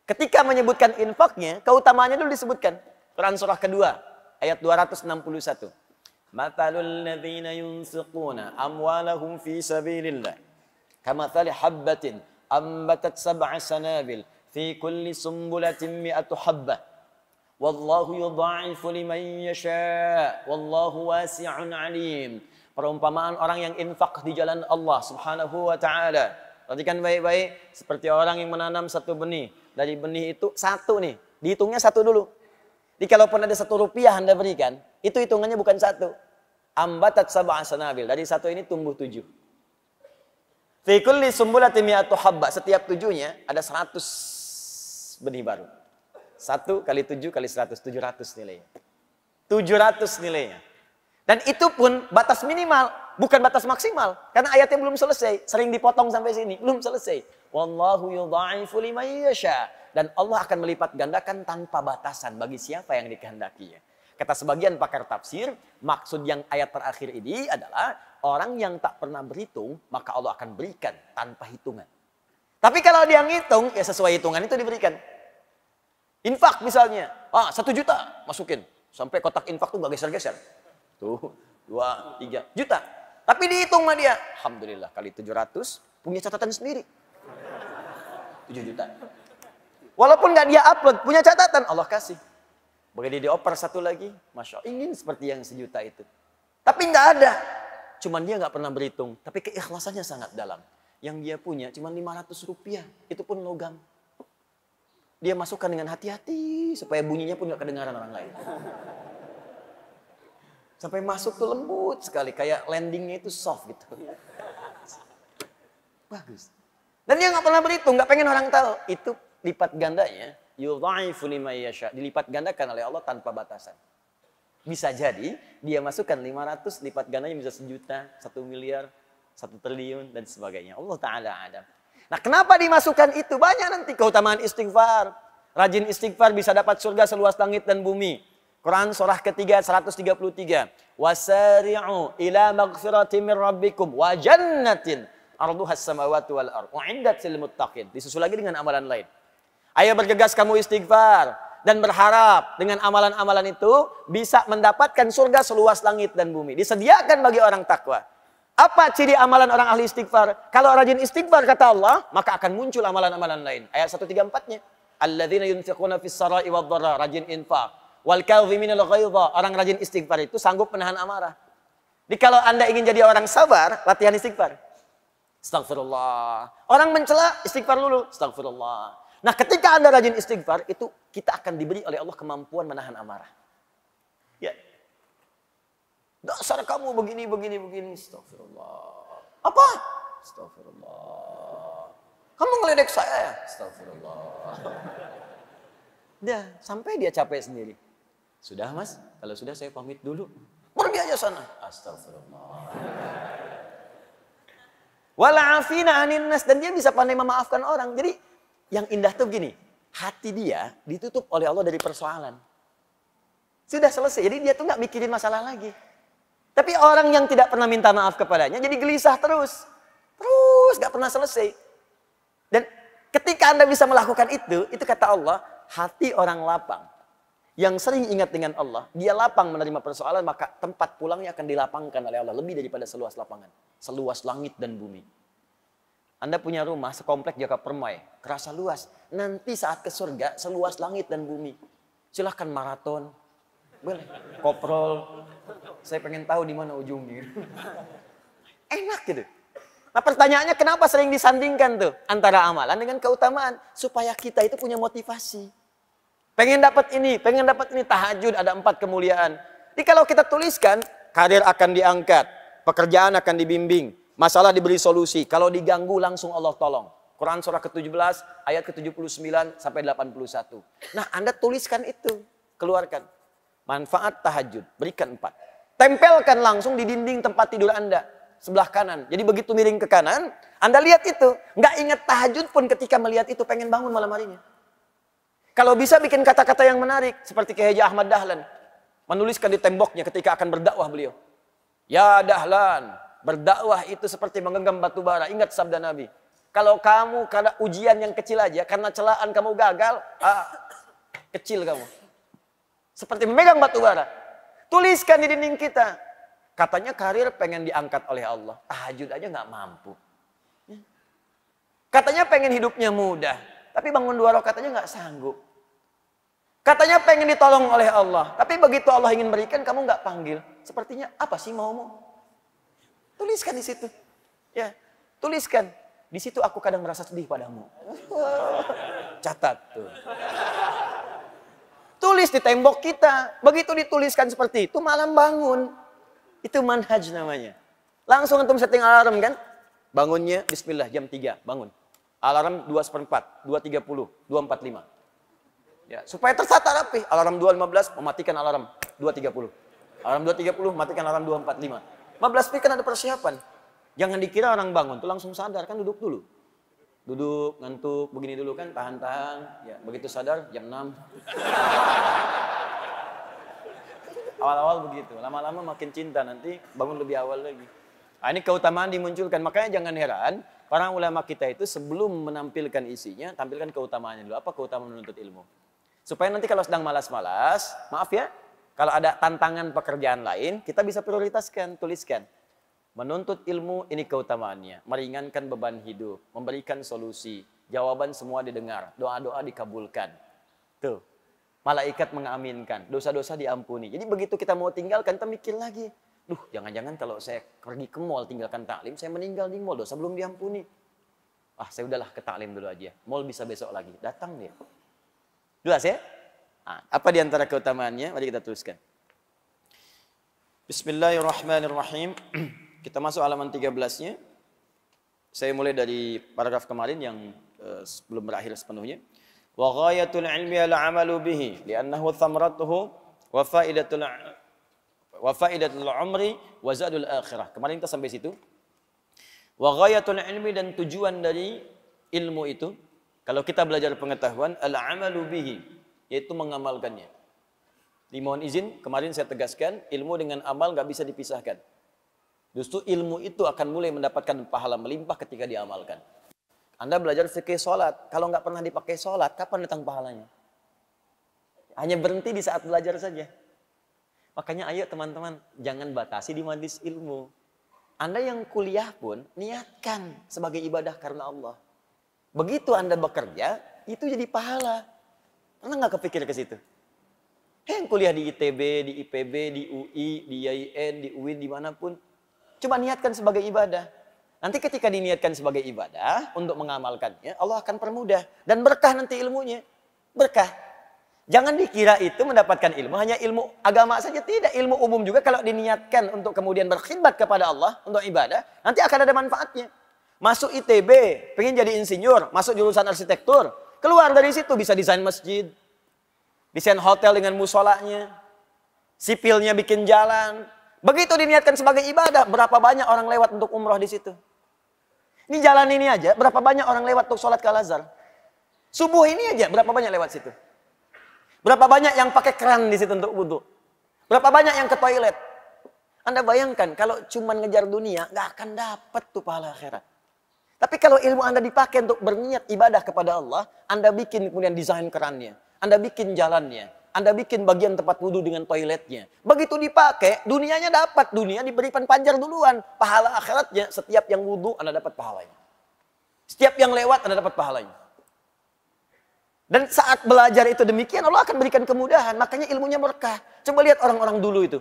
Ketika menyebutkan infaknya, keutamaannya dulu disebutkan. Quran surah kedua, ayat 261. Mathalul ladzina yunfiquna amwalahum fi sabilillah kamathali habbatin ambatat sab'a sanabil fi kulli sumbulatin mi'atu habbah. Wallahu yudha'ifu liman yasha' wallahu wasi'un 'alim. Perumpamaan orang yang infak di jalan Allah Subhanahu wa taala. Perhatikan baik-baik, seperti orang yang menanam satu benih. Dari benih itu satu nih, dihitungnya satu dulu. Jadi kalaupun ada 1 rupiah Anda berikan, itu hitungannya bukan satu. Ambatat sab'a sanabil, dari satu ini tumbuh 7. Fi kulli sumbulatin mi'atu habba, setiap 7-nya ada 100 benih baru. 1 kali 7 kali 100, 700 nilainya. 700 nilainya. Dan itu pun batas minimal, bukan batas maksimal. Karena ayatnya belum selesai. Sering dipotong sampai sini, belum selesai. Wallahu yudha'ifu liman yasha. Dan Allah akan melipat gandakan tanpa batasan bagi siapa yang dikehendakinya. Kata sebagian pakar tafsir, maksud yang ayat terakhir ini adalah orang yang tak pernah berhitung, maka Allah akan berikan tanpa hitungan. Tapi kalau dia ngitung, ya sesuai hitungan itu diberikan. Infak misalnya, 1 juta masukin. Sampai kotak infak tuh gak geser-geser. Tuh, 2, 3 juta. Tapi dihitung sama dia. Alhamdulillah, kali 700, punya catatan sendiri. 7 juta. Walaupun gak dia upload, punya catatan, Allah kasih. Begitu dioper 1 lagi, Masya Allah, ingin seperti yang 1 juta itu. Tapi gak ada. Cuman dia gak pernah berhitung. Tapi keikhlasannya sangat dalam. Yang dia punya cuma 500 rupiah. Itu pun logam. Dia masukkan dengan hati-hati supaya bunyinya pun gak kedengaran orang lain. Sampai masuk tuh lembut sekali, kayak landingnya itu soft gitu. Bagus. Dan dia gak pernah berhitung, gak pengen orang tahu. Itu lipat gandanya, yudha'ifu liman yasha, dilipat gandakan oleh Allah tanpa batasan. Bisa jadi dia masukkan 500, lipat gandanya bisa 1 juta, 1 miliar, 1 triliun dan sebagainya. Allah Ta'ala adam. Nah, kenapa dimasukkan itu? Banyak nanti keutamaan istighfar. Rajin istighfar bisa dapat surga seluas langit dan bumi. Quran surah ketiga 133. Wasari'u ila maghfiratin min rabbikum wa jannatin arduhas samawati wal ardh u'iddat lil muttaqin. Disusul lagi dengan amalan lain. Ayo bergegas kamu istighfar dan berharap dengan amalan-amalan itu bisa mendapatkan surga seluas langit dan bumi. Disediakan bagi orang takwa. Apa ciri amalan orang ahli istighfar? Kalau rajin istighfar kata Allah, maka akan muncul amalan-amalan lain. Ayat 134-nya. Alladzina yunfiquna fis sarai wad dharra, rajin infak. Wal kadhiminal ghaidha, orang rajin istighfar itu sanggup menahan amarah. Jadi kalau Anda ingin jadi orang sabar, latihan istighfar. Astagfirullah. Orang mencela, istighfar dulu. Astagfirullah. Nah, ketika Anda rajin istighfar, itu kita akan diberi oleh Allah kemampuan menahan amarah. Ya. Dasar kamu begini. Astagfirullah. Apa? Astagfirullah. Kamu ngeledek saya ya? Astagfirullah. Dah, sampai dia capek sendiri. Sudah mas, kalau sudah saya pamit dulu. Pergi aja sana. Astagfirullah. Wala'afina anin nas. Dan dia bisa pandai memaafkan orang. Jadi yang indah tuh gini. Hati dia ditutup oleh Allah dari persoalan. Sudah selesai. Jadi dia tuh gak mikirin masalah lagi. Tapi orang yang tidak pernah minta maaf kepadanya jadi gelisah terus. Terus gak pernah selesai. Dan ketika Anda bisa melakukan itu kata Allah, hati orang lapang. Yang sering ingat dengan Allah, dia lapang menerima persoalan, maka tempat pulangnya akan dilapangkan oleh Allah. Lebih daripada seluas lapangan. Seluas langit dan bumi. Anda punya rumah sekomplek Jaka Permai, kerasa luas. Nanti saat ke surga, seluas langit dan bumi. Silahkan maraton. Boleh. Koprol. Saya pengen tahu di mana ujungnya. Enak gitu. Nah pertanyaannya kenapa sering disandingkan tuh antara amalan dengan keutamaan? Supaya kita itu punya motivasi. Pengen dapat ini, tahajud ada 4 kemuliaan. Jadi kalau kita tuliskan, karir akan diangkat, pekerjaan akan dibimbing, masalah diberi solusi. Kalau diganggu langsung Allah tolong. Quran surah ke-17 ayat ke-79 sampai 81. Nah Anda tuliskan itu, keluarkan. Manfaat tahajud, berikan 4. Tempelkan langsung di dinding tempat tidur Anda. Sebelah kanan. Jadi begitu miring ke kanan, Anda lihat itu. Nggak ingat tahajud pun ketika melihat itu pengen bangun malam harinya. Kalau bisa bikin kata-kata yang menarik. Seperti Kiai Haji Ahmad Dahlan. Menuliskan di temboknya ketika akan berdakwah beliau. Ya Dahlan, berdakwah itu seperti menggenggam batu bara. Ingat sabda Nabi. Kalau kamu karena ujian yang kecil aja, karena celaan kamu gagal, kecil kamu. Seperti memegang batu bara. Tuliskan di dinding kita. Katanya karir pengen diangkat oleh Allah. Tahajud aja nggak mampu. Katanya pengen hidupnya mudah. Tapi bangun 2 rakaat aja nggak sanggup. Katanya pengen ditolong oleh Allah. Tapi begitu Allah ingin berikan, kamu nggak panggil. Sepertinya apa sih maumu? Tuliskan di situ. Ya, tuliskan. Di situ aku kadang merasa sedih padamu. Catat tuh. Tulis di tembok kita. Begitu dituliskan seperti itu, malam bangun. Itu manhaj namanya. Langsung antum setting alarm kan? Bangunnya bismillah jam 3, bangun. Alarm 2:04, 2:30, 2:45. Ya, supaya tersata rapi. Alarm 2:15 mematikan alarm 2:30. Alarm 2:30 matikan alarm 2:45. 15 menit kan ada persiapan. Jangan dikira orang bangun tuh langsung sadar, kan duduk dulu. Duduk, ngantuk, begini dulu kan, tahan-tahan. Ya, begitu sadar jam 6. Awal-awal begitu, lama-lama makin cinta, nanti bangun lebih awal lagi. Nah, ini keutamaan dimunculkan, makanya jangan heran para ulama kita itu sebelum menampilkan isinya, tampilkan keutamaannya dulu. Apa keutamaan menuntut ilmu? Supaya nanti kalau sedang malas-malas, maaf ya, kalau ada tantangan pekerjaan lain, kita bisa prioritaskan, tuliskan. Menuntut ilmu ini keutamaannya, meringankan beban hidup, memberikan solusi, jawaban semua didengar, doa-doa dikabulkan. Tuh, malaikat mengaminkan, dosa-dosa diampuni. Jadi begitu kita mau tinggalkan, kita mikir lagi. Duh, jangan-jangan kalau saya pergi ke mall tinggalkan taklim, saya meninggal di mall, dosa belum diampuni. Saya udahlah ke taklim dulu aja. Mall bisa besok lagi. Datang dia. Jelas ya? Apa di antara keutamaannya? Mari kita tuliskan. Bismillahirrahmanirrahim. Kita masuk halaman 13-nya. Saya mulai dari paragraf kemarin yang belum berakhir sepenuhnya. Wa ghayatul ilmi al-'amalu bihi li'annahu thamratuhu wa faidatul umri wa zadul akhirah. Kemarin kita sampai situ. Wa ghayatul ilmi, dan tujuan dari ilmu itu, kalau kita belajar pengetahuan, al-amalu bihi, yaitu mengamalkannya. Dimohon izin, kemarin saya tegaskan, ilmu dengan amal nggak bisa dipisahkan. Justru ilmu itu akan mulai mendapatkan pahala melimpah ketika diamalkan. Anda belajar fikih sholat, kalau nggak pernah dipakai sholat, kapan datang pahalanya? Hanya berhenti di saat belajar saja. Makanya ayo teman-teman, jangan batasi di majelis ilmu. Anda yang kuliah pun, niatkan sebagai ibadah karena Allah. Begitu Anda bekerja, itu jadi pahala. Anda nggak kepikir ke situ. Yang kuliah di ITB, di IPB, di UI, di IAIN, di UIN, dimanapun. Coba niatkan sebagai ibadah. Nanti ketika diniatkan sebagai ibadah, untuk mengamalkannya, Allah akan permudah. Dan berkah nanti ilmunya. Berkah. Jangan dikira itu mendapatkan ilmu, hanya ilmu agama saja. Tidak, ilmu umum juga kalau diniatkan untuk kemudian berkhidmat kepada Allah, untuk ibadah, nanti akan ada manfaatnya. Masuk ITB, pengen jadi insinyur, masuk jurusan arsitektur, keluar dari situ bisa desain masjid, desain hotel dengan musolanya, sipilnya bikin jalan. Begitu diniatkan sebagai ibadah, berapa banyak orang lewat untuk umroh di situ. Ini jalan ini aja, berapa banyak orang lewat untuk sholat ke Al-Azhar. Subuh ini aja, berapa banyak lewat situ. Berapa banyak yang pakai keran di situ untuk wudhu. Berapa banyak yang ke toilet. Anda bayangkan, kalau cuma ngejar dunia, nggak akan dapat tuh pahala akhirat. Tapi kalau ilmu Anda dipakai untuk berniat ibadah kepada Allah, Anda bikin kemudian desain kerannya. Anda bikin jalannya. Anda bikin bagian tempat wudhu dengan toiletnya. Begitu dipakai, dunianya dapat. Dunia diberikan panjar duluan. Pahala akhiratnya, setiap yang wudhu, Anda dapat pahalanya. Setiap yang lewat, Anda dapat pahalanya. Dan saat belajar itu demikian, Allah akan berikan kemudahan. Makanya ilmunya berkah. Coba lihat orang-orang dulu itu.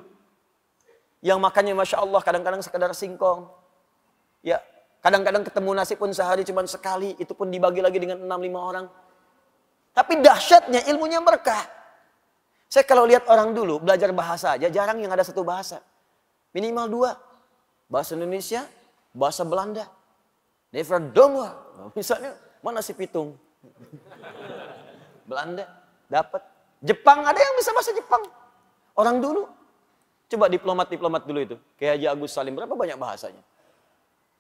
Yang makannya Masya Allah, kadang-kadang sekedar singkong. Ya, kadang-kadang ketemu nasi pun sehari cuma sekali. Itu pun dibagi lagi dengan 6-5 orang. Tapi dahsyatnya ilmunya berkah. Saya kalau lihat orang dulu, belajar bahasa aja, jarang yang ada satu bahasa. Minimal 2. Bahasa Indonesia, bahasa Belanda. Never dong. Misalnya, mana si pitung? Belanda dapat. Jepang ada yang bisa bahasa Jepang. Orang dulu. Coba diplomat-diplomat dulu itu. Kayak Haji Agus Salim, berapa banyak bahasanya.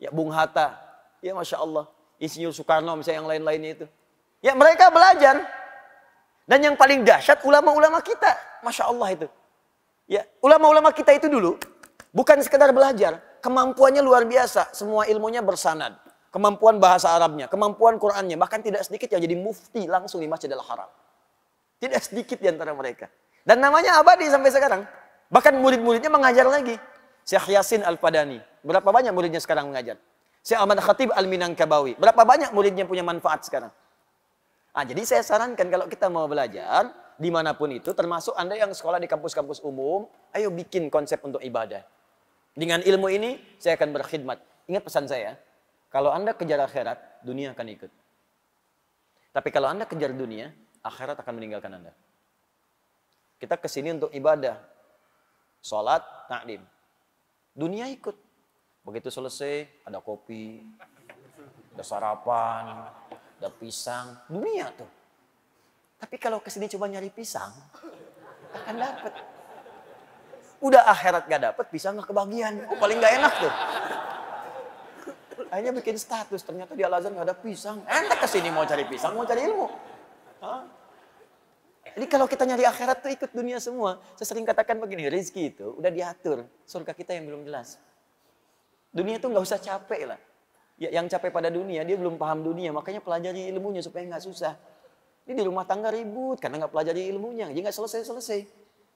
Ya Bung Hatta. Ya Masya Allah. Insinyur Soekarno misalnya yang lain-lainnya itu. Ya mereka belajar. Dan yang paling dahsyat ulama-ulama kita. Masya Allah itu. Ya, ulama-ulama kita itu dulu bukan sekedar belajar. Kemampuannya luar biasa. Semua ilmunya bersanad. Kemampuan bahasa Arabnya, kemampuan Qurannya. Bahkan tidak sedikit yang jadi mufti langsung di Masjidil Haram. Tidak sedikit di antara mereka. Dan namanya abadi sampai sekarang. Bahkan murid-muridnya mengajar lagi. Syekh Yasin Al-Padani. Berapa banyak muridnya sekarang mengajar? Syekh Ahmad Khatib Al-Minangkabawi. Berapa banyak muridnya punya manfaat sekarang? Jadi saya sarankan kalau kita mau belajar, dimanapun itu, termasuk Anda yang sekolah di kampus-kampus umum, ayo bikin konsep untuk ibadah. Dengan ilmu ini, saya akan berkhidmat. Ingat pesan saya, kalau Anda kejar akhirat, dunia akan ikut. Tapi kalau Anda kejar dunia, akhirat akan meninggalkan Anda. Kita kesini untuk ibadah. Sholat, ta'lim. Dunia ikut. Begitu selesai, ada kopi, ada sarapan, ada pisang. Dunia tuh. Tapi kalau kesini coba nyari pisang, akan dapat. Udah akhirat gak dapat, pisang gak kebagian. Paling gak enak tuh. Akhirnya bikin status, ternyata di Al-Azhar gak ada pisang. Ente kesini mau cari pisang, mau cari ilmu. Jadi kalau kita nyari akhirat tuh ikut dunia semua. Saya sering katakan begini, rezeki itu udah diatur. Surga kita yang belum jelas. Dunia tuh gak usah capek lah. Ya, yang capek pada dunia, dia belum paham dunia. Makanya pelajari ilmunya supaya gak susah. Ini di rumah tangga ribut karena gak pelajari ilmunya. Jadi gak selesai-selesai.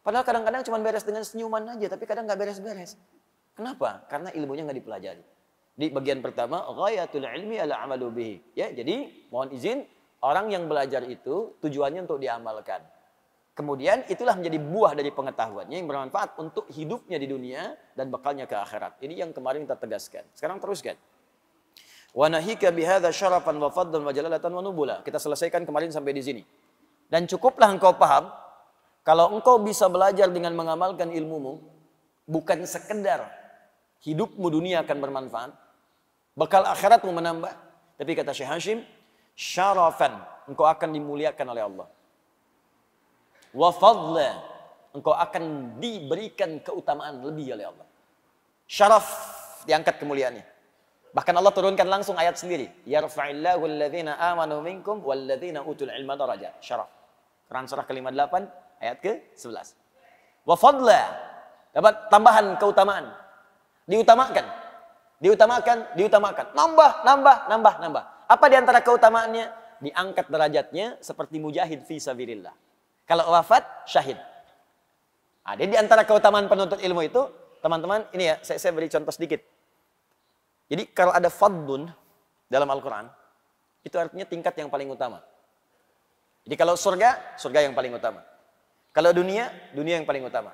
Padahal kadang-kadang cuma beres dengan senyuman aja. Tapi kadang gak beres-beres. Kenapa? Karena ilmunya gak dipelajari. Di bagian pertama, ghayatul ilmi ala amalu bihi. Ya, jadi mohon izin, orang yang belajar itu tujuannya untuk diamalkan. Kemudian itulah menjadi buah dari pengetahuannya yang bermanfaat untuk hidupnya di dunia dan bekalnya ke akhirat. Ini yang kemarin kita tegaskan. Sekarang teruskan. Wa nahika bihadza syarafan wa fadlan wa jalalatan wa nubula. Kita selesaikan kemarin sampai di sini. Dan cukuplah engkau paham kalau engkau bisa belajar dengan mengamalkan ilmumu, bukan sekedar hidupmu dunia akan bermanfaat, bekal akhiratmu menambah. Tapi kata Syekh Hashim, syarafan, engkau akan dimuliakan oleh Allah. Wa fadla, engkau akan diberikan keutamaan lebih oleh Allah. Syaraf, diangkat kemuliaannya. Bahkan Allah turunkan langsung ayat sendiri. Yarfa'illahu alladhina amanu minkum walladhina utul ilma darajat. Syaraf. Quran surah ke-58 ayat ke-11. Wa fadla, dapat tambahan keutamaan. Diutamakan. Diutamakan. Nambah. Apa di antara keutamaannya? Diangkat derajatnya seperti mujahid fi sabilillah. Kalau wafat, syahid. Jadi di antara keutamaan penuntut ilmu itu, teman-teman, ini ya, saya beri contoh sedikit. Jadi kalau ada fadlun dalam Al-Quran, itu artinya tingkat yang paling utama. Jadi kalau surga, surga yang paling utama. Kalau dunia, dunia yang paling utama.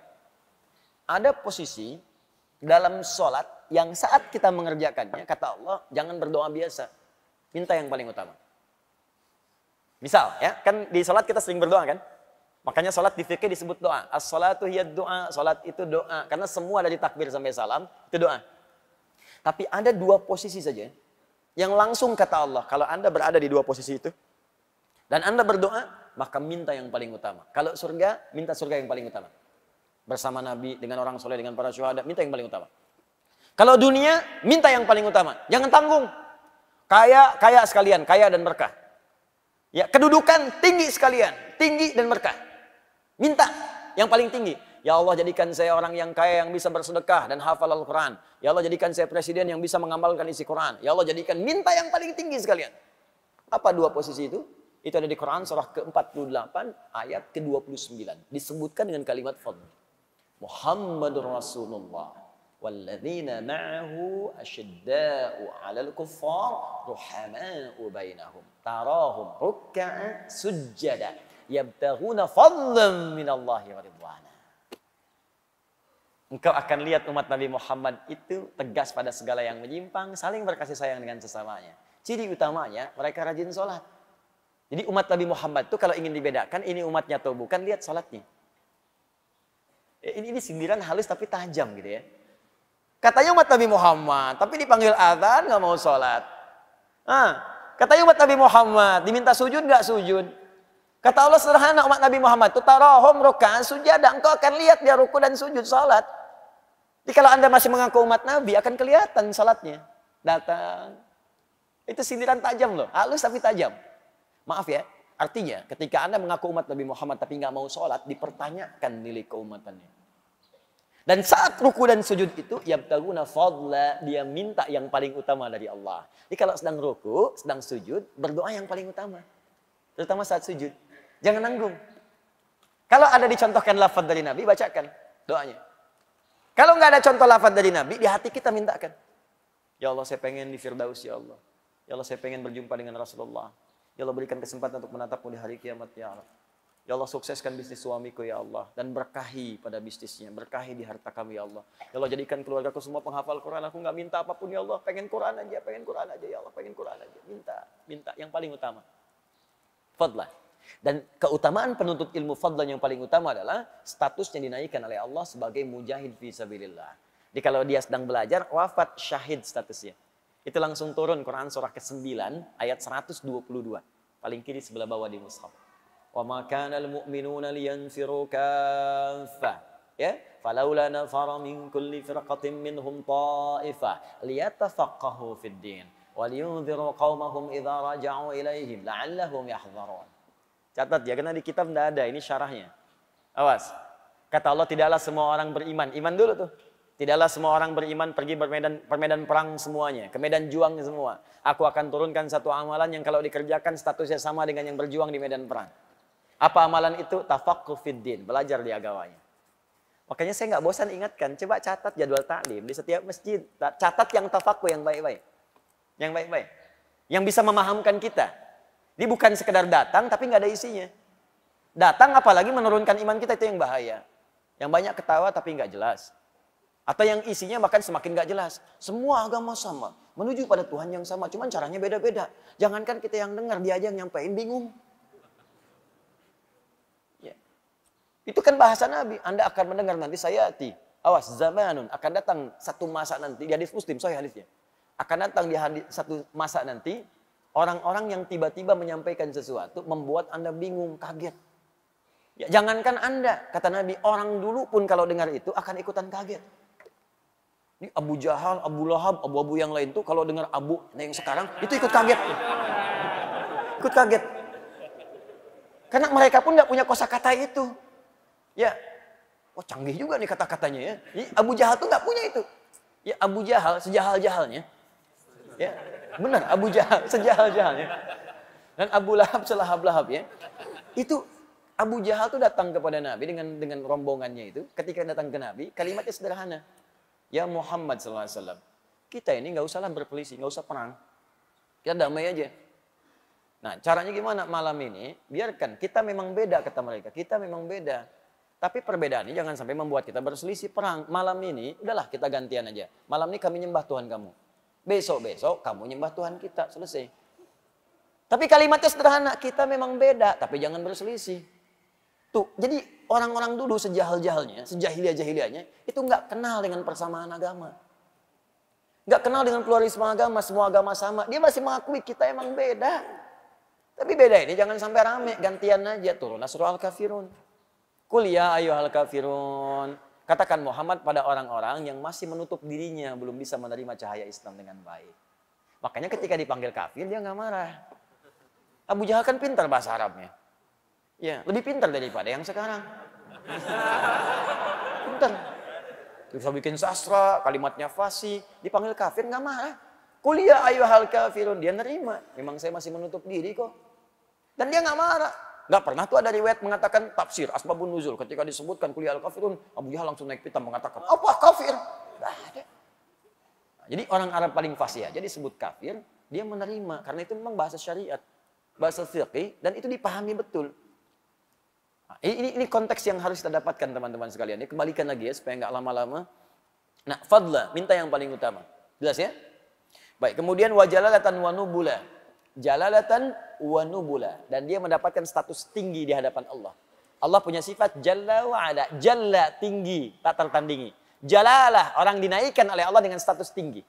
Ada posisi dalam sholat yang saat kita mengerjakannya, kata Allah, jangan berdoa biasa. Minta yang paling utama. Misal, ya, kan di sholat kita sering berdoa kan? Makanya sholat di fikih disebut doa. As-sholatu hiyad doa. Sholat itu doa. Karena semua dari takbir sampai salam, itu doa. Tapi ada dua posisi saja yang langsung kata Allah, kalau Anda berada di dua posisi itu, dan Anda berdoa, maka minta yang paling utama. Kalau surga, minta surga yang paling utama. Bersama Nabi, dengan orang soleh, dengan para syuhada, minta yang paling utama. Kalau dunia, minta yang paling utama. Jangan tanggung. Kaya sekalian, kaya dan berkah. Ya, kedudukan tinggi sekalian, tinggi dan berkah. Minta yang paling tinggi. Ya Allah, jadikan saya orang yang kaya yang bisa bersedekah dan hafal Al-Quran. Ya Allah, jadikan saya presiden yang bisa mengamalkan isi Quran. Ya Allah, jadikan minta yang paling tinggi sekalian. Apa dua posisi itu? Itu ada di Quran surah ke-48 ayat ke-29. Disebutkan dengan kalimat fadl. Muhammadur Rasulullah walladzina ma'ahu asyidda'u 'alal kuffar ruhama'u bainahum tarahum ruk'an sujjada yabtaghuna fadlan minallahi wa ridwana. Engkau akan lihat umat Nabi Muhammad itu tegas pada segala yang menyimpang, saling berkasih sayang dengan sesamanya. Ciri utamanya mereka rajin sholat. Jadi umat Nabi Muhammad itu kalau ingin dibedakan, ini umatnya atau bukan, lihat sholatnya. Ini sindiran halus tapi tajam gitu ya. Katanya umat Nabi Muhammad, tapi dipanggil adzan nggak mau sholat. Katanya umat Nabi Muhammad, diminta sujud nggak sujud. Kata Allah sederhana, umat Nabi Muhammad itu tarahum ruk'an sujada. Engkau akan lihat dia ruku dan sujud sholat. Jadi kalau Anda masih mengaku umat Nabi, akan kelihatan sholatnya. Datang. Itu sindiran tajam loh, halus tapi tajam. Maaf ya, Artinya, ketika Anda mengaku umat Nabi Muhammad tapi nggak mau sholat, dipertanyakan nilai keumatannya. Dan saat ruku dan sujud itu, yabtaguna fadla, dia minta yang paling utama dari Allah. Jadi kalau sedang ruku, sedang sujud, berdoa yang paling utama. Terutama saat sujud. Jangan nanggung. Kalau ada dicontohkan lafaz dari Nabi, bacakan doanya. Kalau nggak ada contoh lafaz dari Nabi, di hati kita mintakan. Ya Allah, saya pengen di Firdaus, ya Allah. Ya Allah, saya pengen berjumpa dengan Rasulullah. Ya Allah, berikan kesempatan untuk menatapmu di hari kiamat, ya Allah. Ya Allah, sukseskan bisnis suamiku, ya Allah. Dan berkahi pada bisnisnya. Berkahi di harta kami, ya Allah. Ya Allah, jadikan keluargaku semua penghafal Quran. Aku nggak minta apapun, ya Allah. Pengen Quran aja, ya Allah. Pengen Quran aja. Minta. Yang paling utama. Fadlah. Dan keutamaan penuntut ilmu fadlah yang paling utama adalah statusnya dinaikkan oleh Allah sebagai mujahid fi sabilillah. Jadi kalau dia sedang belajar, wafat syahid statusnya. Itu langsung turun Quran surah ke-9 ayat 122. Paling kiri sebelah bawah di mushaf. Wa ma kana al-mu'minuna liyanfiru kaffah. Ya, falaula nafara min kulli firqatin minhum ta'ifah liyatafaqahu fid din wa liyunziru qaumahum idza raja'u ilaihim la'allahum yahdharun. Catat ya, karena di kitab tidak ada, ini syarahnya. Awas. Kata Allah, tidaklah semua orang beriman. Iman dulu tuh. Tidaklah semua orang beriman pergi bermedan perang semuanya. Ke medan juang semua. Aku akan turunkan satu amalan yang kalau dikerjakan statusnya sama dengan yang berjuang di medan perang. Apa amalan itu? Tafaqquh fid din. Belajar di agamanya. Makanya saya nggak bosan ingatkan. Coba catat jadwal taklim di setiap masjid. Catat yang tafaqquh yang baik-baik. Yang baik-baik. Yang bisa memahamkan kita. Ini bukan sekedar datang tapi nggak ada isinya. Datang apalagi menurunkan iman kita, itu yang bahaya. Yang banyak ketawa tapi nggak jelas. Atau yang isinya bahkan semakin gak jelas. Semua agama sama. Menuju pada Tuhan yang sama. Cuman caranya beda-beda. Jangankan kita yang dengar, dia aja yang nyampein bingung. Ya. Itu kan bahasa Nabi. Anda akan mendengar nanti sayati. Awas, zamanun. Akan datang satu masa nanti. Di hadis Muslim, sahih hadisnya. Akan datang di satu masa nanti. Orang-orang yang tiba-tiba menyampaikan sesuatu. Membuat Anda bingung, kaget. Ya, jangankan Anda, kata Nabi. Orang dulu pun kalau dengar itu akan ikutan kaget. Ini Abu Jahal, Abu Lahab, abu-abu yang lain tuh kalau dengar Abu, nah yang sekarang itu ikut kaget. Ikut kaget. Karena mereka pun nggak punya kosakata itu. Ya, oh canggih juga nih kata-katanya ya. Jadi Abu Jahal tuh nggak punya itu. Ya Abu Jahal sejahal-jahalnya. Ya, benar Abu Jahal sejahal-jahalnya. Dan Abu Lahab selahab-lahab ya. Itu Abu Jahal tuh datang kepada Nabi dengan rombongannya itu. Ketika datang ke Nabi, kalimatnya sederhana. Ya Muhammad SAW, kita ini nggak usahlah berpelisih, nggak usah perang. Kita damai aja. Nah, caranya gimana malam ini? Biarkan, kita memang beda, kata mereka. Kita memang beda. Tapi perbedaan ini jangan sampai membuat kita berselisih perang. Malam ini, udahlah kita gantian aja. Malam ini kami nyembah Tuhan kamu. Besok-besok kamu nyembah Tuhan kita, selesai. Tapi kalimatnya sederhana, kita memang beda, tapi jangan berselisih. Tuh, jadi orang-orang dulu sejahal-jahalnya, sejahiliah-jahiliahnya, itu nggak kenal dengan persamaan agama. Nggak kenal dengan pluralisme agama, semua agama sama. Dia masih mengakui kita emang beda. Tapi beda ini jangan sampai rame, gantian aja. Turun surah Al-Kafirun. Qul ya ayyuhal kafirun. Katakan Muhammad pada orang-orang yang masih menutup dirinya, belum bisa menerima cahaya Islam dengan baik. Makanya ketika dipanggil kafir, dia nggak marah. Abu Jahal kan pintar bahasa Arabnya. Ya, lebih pintar daripada yang sekarang. Pintar. Bisa bikin sastra, kalimatnya fasih, dipanggil kafir nggak marah. Qul ya ayyuhal kafirun, dia nerima. Memang saya masih menutup diri kok. Dan dia nggak marah. Nggak pernah tuh ada riwayat mengatakan tafsir asbabun nuzul. Ketika disebutkan qul ya al kafirun, Abu Jahal langsung naik pitam mengatakan, apa kafir? Nggak ada. Nah, jadi orang Arab paling fasih aja disebut kafir, dia menerima. Karena itu memang bahasa syariat, bahasa fiqih, dan itu dipahami betul. Ini konteks yang harus kita dapatkan teman-teman sekalian. Ini kembalikan lagi ya supaya nggak lama-lama. Nah, fadla, minta yang paling utama. Jelas ya? Baik, kemudian wajalalatan wa nubula. Jalalatan wa nubula. Dan dia mendapatkan status tinggi di hadapan Allah. Allah punya sifat jalla wa ala. Jalla, tinggi, tak tertandingi. Jalalah, orang dinaikkan oleh Allah dengan status tinggi.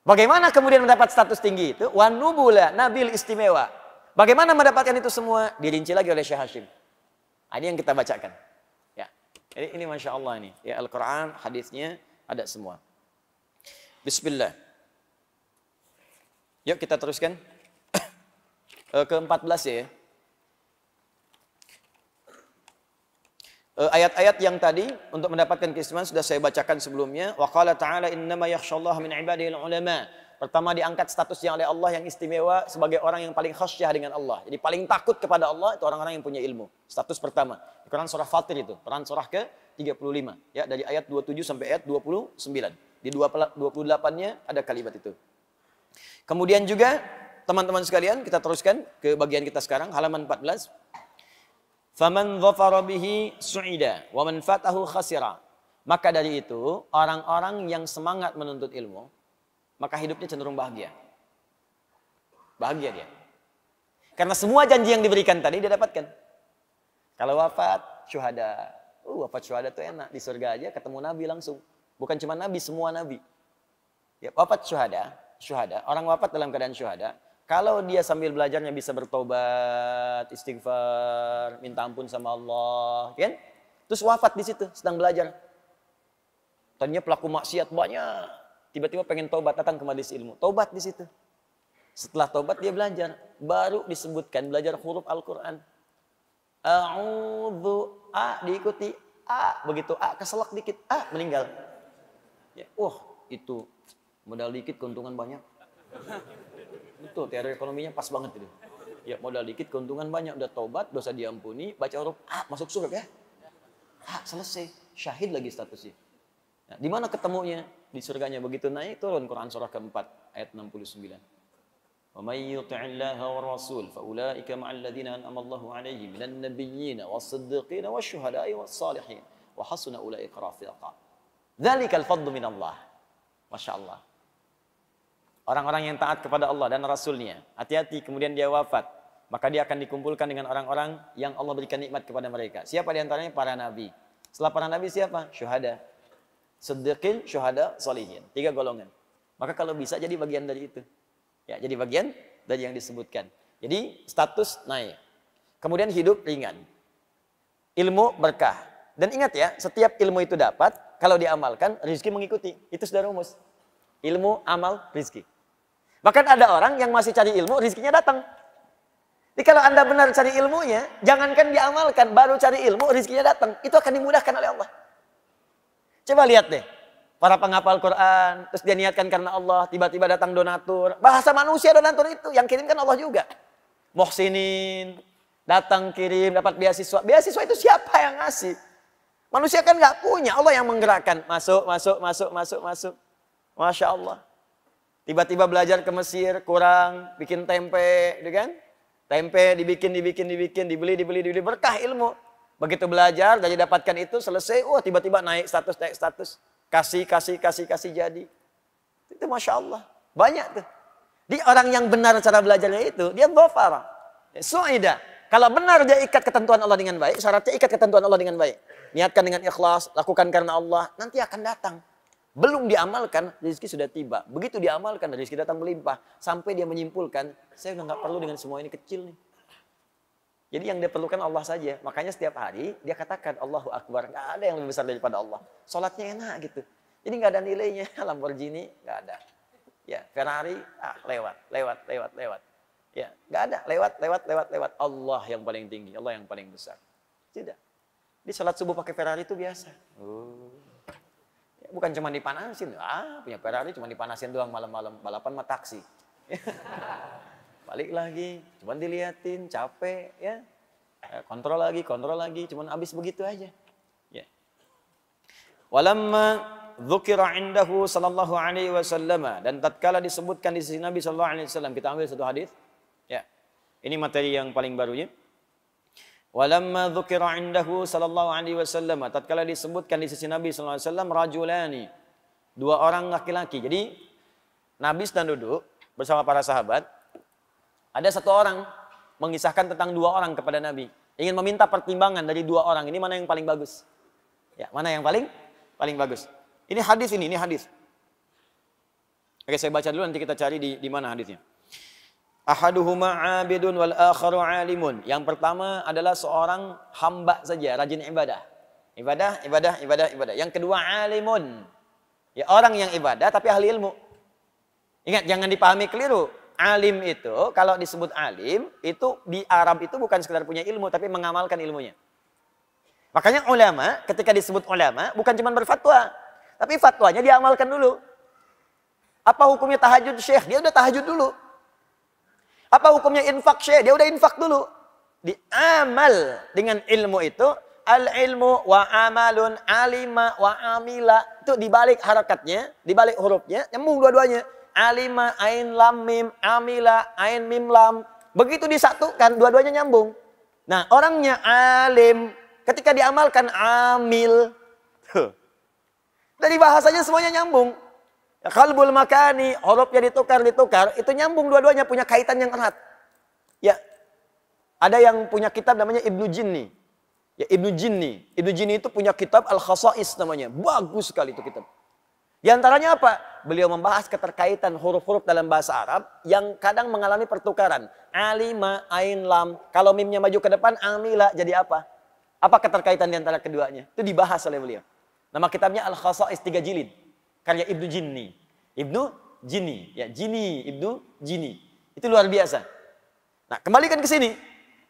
Bagaimana kemudian mendapat status tinggi itu? Wa nubula, nabil istimewa. Bagaimana mendapatkan itu semua? Dirinci lagi oleh Syekh Hashim. Ini yang kita bacakan. Ya. Ini Masya Allah ini. Ya, Al-Quran, hadisnya ada semua. Bismillah. Yuk kita teruskan. Ke-14 ya. ayat-ayat yang tadi untuk mendapatkan keistimewaan sudah saya bacakan sebelumnya. Wa qala ta'ala innama yakhsyallaha min ibadihil ulama. Pertama diangkat statusnya oleh Allah yang istimewa sebagai orang yang paling khasyah dengan Allah. Jadi paling takut kepada Allah itu orang-orang yang punya ilmu. Status pertama. Di Quran surah Fatir itu, Quran surah ke-35 ya, dari ayat 27 sampai ayat 29. Di 28-nya ada kalimat itu. Kemudian juga teman-teman sekalian, kita teruskan ke bagian kita sekarang halaman 14. Faman dhafara bihi su'ida wa man fatahu khasira. Maka dari itu, orang-orang yang semangat menuntut ilmu, maka hidupnya cenderung bahagia. Bahagia dia. Karena semua janji yang diberikan tadi dia dapatkan. Kalau wafat, syuhada. Wafat syuhada itu enak. Di surga aja ketemu Nabi langsung. Bukan cuma Nabi, semua Nabi. Ya, wafat syuhada. Orang wafat dalam keadaan syuhada. Kalau dia sambil belajarnya bisa bertobat, istighfar, minta ampun sama Allah. Kan? Terus wafat di situ, sedang belajar. Tadinya pelaku maksiat banyak. Tiba-tiba pengen tobat, datang ke majelis ilmu. Tobat di situ. Setelah tobat dia belajar. Baru disebutkan belajar huruf Al-Quran. A'udhu, A diikuti. A, begitu A keselak dikit. A, meninggal. Ya, itu modal dikit keuntungan banyak. Betul, teori ekonominya pas banget itu. Ya, modal dikit keuntungan banyak. Udah tobat, dosa diampuni. Baca huruf A, masuk surga ya. A, selesai. Syahid lagi statusnya. Nah, di mana ketemunya? Di surganya. Begitu naik turun Quran surah keempat ayat 69. Wa may yuti'illaha war rasul fa ulaika ma'al ladzina an'ama Allahu 'alaihim minan nabiyyin was-siddiqin wasyuhada'i was-salihin wa hasuna ulaika rafiqa. Dzalikal fadlu minallah. Masyaallah. Orang-orang yang taat kepada Allah dan Rasulnya, hati-hati kemudian dia wafat, maka dia akan dikumpulkan dengan orang-orang yang Allah berikan nikmat kepada mereka. Siapa di antaranya? Para nabi. Setelah para nabi siapa? Syuhada. Siddiqin, syuhada, sholihin. 3 golongan. Maka kalau bisa jadi bagian dari itu. Ya, jadi bagian dari yang disebutkan. Jadi status naik. Kemudian hidup ringan. Ilmu berkah. Dan ingat ya, setiap ilmu itu dapat, kalau diamalkan, rezeki mengikuti. Itu sudah rumus. Ilmu, amal, rezeki. Bahkan ada orang yang masih cari ilmu, rezekinya datang. Jadi kalau Anda benar cari ilmunya, jangankan diamalkan, baru cari ilmu, rezekinya datang. Itu akan dimudahkan oleh Allah. Coba lihat deh, para penghafal Quran, terus dia niatkan karena Allah, tiba-tiba datang donatur. Bahasa manusia donatur itu, yang kirim kan Allah juga. Muhsinin, datang kirim, dapat beasiswa. Beasiswa itu siapa yang ngasih? Manusia kan nggak punya, Allah yang menggerakkan. Masuk. Masya Allah. Tiba-tiba belajar ke Mesir, kurang, bikin tempe, gitu kan? Tempe dibikin, dibeli, berkah ilmu. Begitu belajar, dari dapatkan itu, selesai, tiba-tiba naik status. Kasih jadi. Itu Masya Allah. Banyak tuh. Di orang yang benar cara belajarnya itu, dia dhafara. Su'ida. Kalau benar dia ikat ketentuan Allah dengan baik, syaratnya ikat ketentuan Allah dengan baik. Niatkan dengan ikhlas, lakukan karena Allah, nanti akan datang. Belum diamalkan, rezeki sudah tiba. Begitu diamalkan, rezeki datang melimpah. Sampai dia menyimpulkan, saya udah nggak perlu dengan semua ini kecil nih. Jadi yang dia perlukan Allah saja. Makanya setiap hari dia katakan Allahu Akbar. Nggak ada yang lebih besar daripada Allah. Sholatnya enak gitu. Jadi nggak ada nilainya. Lamborghini nggak ada. Ya, Ferrari lewat. Ya, nggak ada. Lewat. Allah yang paling tinggi. Allah yang paling besar. Tidak. Di sholat subuh pakai Ferrari itu biasa. Ya, bukan cuma dipanasin. Punya Ferrari cuma dipanasin doang malam-malam. Balapan mah taksi. Balik lagi, cuman diliatin, capek, ya. Kontrol lagi, cuman habis begitu aja. Ya. Walamma dzukira indahu sallallahu alaihi wasallam, dan tatkala disebutkan di sisi Nabi sallallahu alaihi wasallam, kita ambil satu hadis. Ya. Ini materi yang paling barunya. Walamma dzukira indahu sallallahu alaihi wasallam, tatkala disebutkan di sisi Nabi sallallahu alaihi wasallam, rajulani, 2 orang laki-laki. Jadi Nabi sedang duduk bersama para sahabat. Ada 1 orang mengisahkan tentang 2 orang kepada Nabi. Ingin meminta pertimbangan dari 2 orang. Ini mana yang paling bagus? Ya, mana yang paling bagus? Ini hadis. Oke, saya baca dulu nanti kita cari di mana hadisnya. Ahaduhuma 'abidun wal akharu 'alimun. Yang pertama adalah seorang hamba saja, rajin ibadah. Ibadah. Yang kedua 'alimun. Ya, orang yang ibadah tapi ahli ilmu. Ingat, jangan dipahami keliru. Alim itu, kalau disebut alim, itu di Arab itu bukan sekedar punya ilmu, tapi mengamalkan ilmunya. Makanya ulama, ketika disebut ulama, bukan cuma berfatwa. Tapi fatwanya diamalkan dulu. Apa hukumnya tahajud syekh? Dia udah tahajud dulu. Apa hukumnya infak syekh? Dia udah infak dulu. Diamal dengan ilmu itu, al-ilmu wa amalun alima wa amila. Itu dibalik harakatnya, dibalik hurufnya, nyambung dua-duanya. Alima, ain, lam, mim, amila, ain, mim, lam. Begitu disatukan, dua-duanya nyambung. Nah, orangnya alim, ketika diamalkan amil. Dari bahasanya semuanya nyambung. Qalbul makani, hurufnya ditukar, itu nyambung dua-duanya, punya kaitan yang erat. Ya, ada yang punya kitab namanya Ibnu Jinni. Ya, Ibnu Jinni. Ibnu Jinni itu punya kitab Al-Khasa'is namanya. Bagus sekali itu kitab. Di antaranya apa? Beliau membahas keterkaitan huruf-huruf dalam bahasa Arab yang kadang mengalami pertukaran. Alima, ain, lam. Kalau mimnya maju ke depan, amila jadi apa? Apa keterkaitan di antara keduanya? Itu dibahas oleh beliau. Nama kitabnya Al-Khasa'is 3 jilid. Karya Ibnu Jinni. Ibnu Jinni. Ya, Jinni, Ibnu Jinni. Itu luar biasa. Nah, kembalikan ke sini.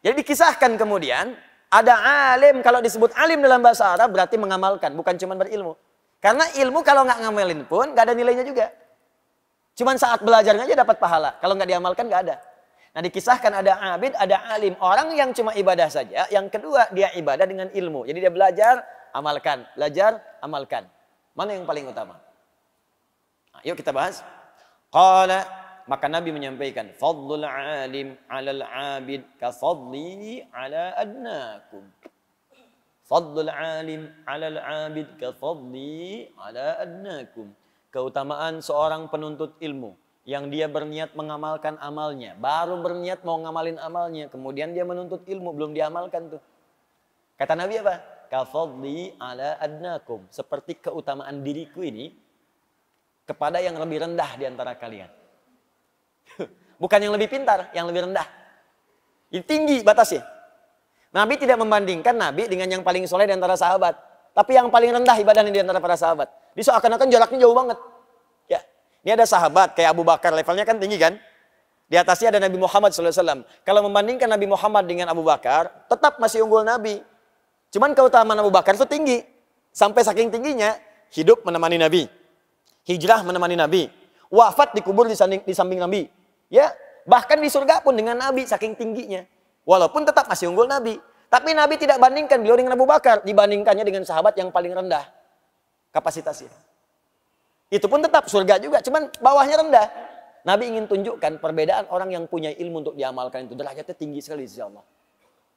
Jadi dikisahkan kemudian, ada alim, kalau disebut alim dalam bahasa Arab berarti mengamalkan, bukan cuma berilmu. Karena ilmu kalau nggak ngamalin pun nggak ada nilainya juga. Cuman saat belajarnya aja dapat pahala. Kalau nggak diamalkan nggak ada. Nah, dikisahkan ada abid, ada alim. Orang yang cuma ibadah saja. Yang kedua, dia ibadah dengan ilmu. Jadi dia belajar, amalkan. Belajar, amalkan. Mana yang paling utama? Nah, yuk kita bahas. Qala, maka Nabi menyampaikan, fadlul alim 'alal 'abid ka fadli 'ala adnakum. Fadlul alim 'alal 'abid ka fadli 'ala adnakum. Keutamaan seorang penuntut ilmu yang dia berniat mengamalkan amalnya, baru berniat mau ngamalin amalnya, kemudian dia menuntut ilmu, belum diamalkan tuh. Kata Nabi apa? Ka fadli 'ala adnakum. Seperti keutamaan diriku ini kepada yang lebih rendah di antara kalian. Bukan yang lebih pintar, yang lebih rendah. Ini tinggi batasnya. Nabi tidak membandingkan Nabi dengan yang paling soleh di antara sahabat. Tapi yang paling rendah ibadahnya di antara para sahabat. Di seakan-akan jaraknya jauh banget. Ya, ini ada sahabat kayak Abu Bakar, levelnya kan tinggi kan? Di atasnya ada Nabi Muhammad SAW. Kalau membandingkan Nabi Muhammad dengan Abu Bakar, tetap masih unggul Nabi. Cuman keutamaan Abu Bakar itu tinggi. Sampai saking tingginya, hidup menemani Nabi. Hijrah menemani Nabi. Wafat dikubur di samping Nabi. Ya, bahkan di surga pun dengan Nabi saking tingginya. Walaupun tetap masih unggul Nabi. Tapi Nabi tidak bandingkan beliau dengan Abu Bakar. Dibandingkannya dengan sahabat yang paling rendah kapasitasnya. Itu pun tetap surga juga. Cuman bawahnya rendah. Nabi ingin tunjukkan perbedaan orang yang punya ilmu untuk diamalkan itu. Derajatnya tinggi sekali insya Allah.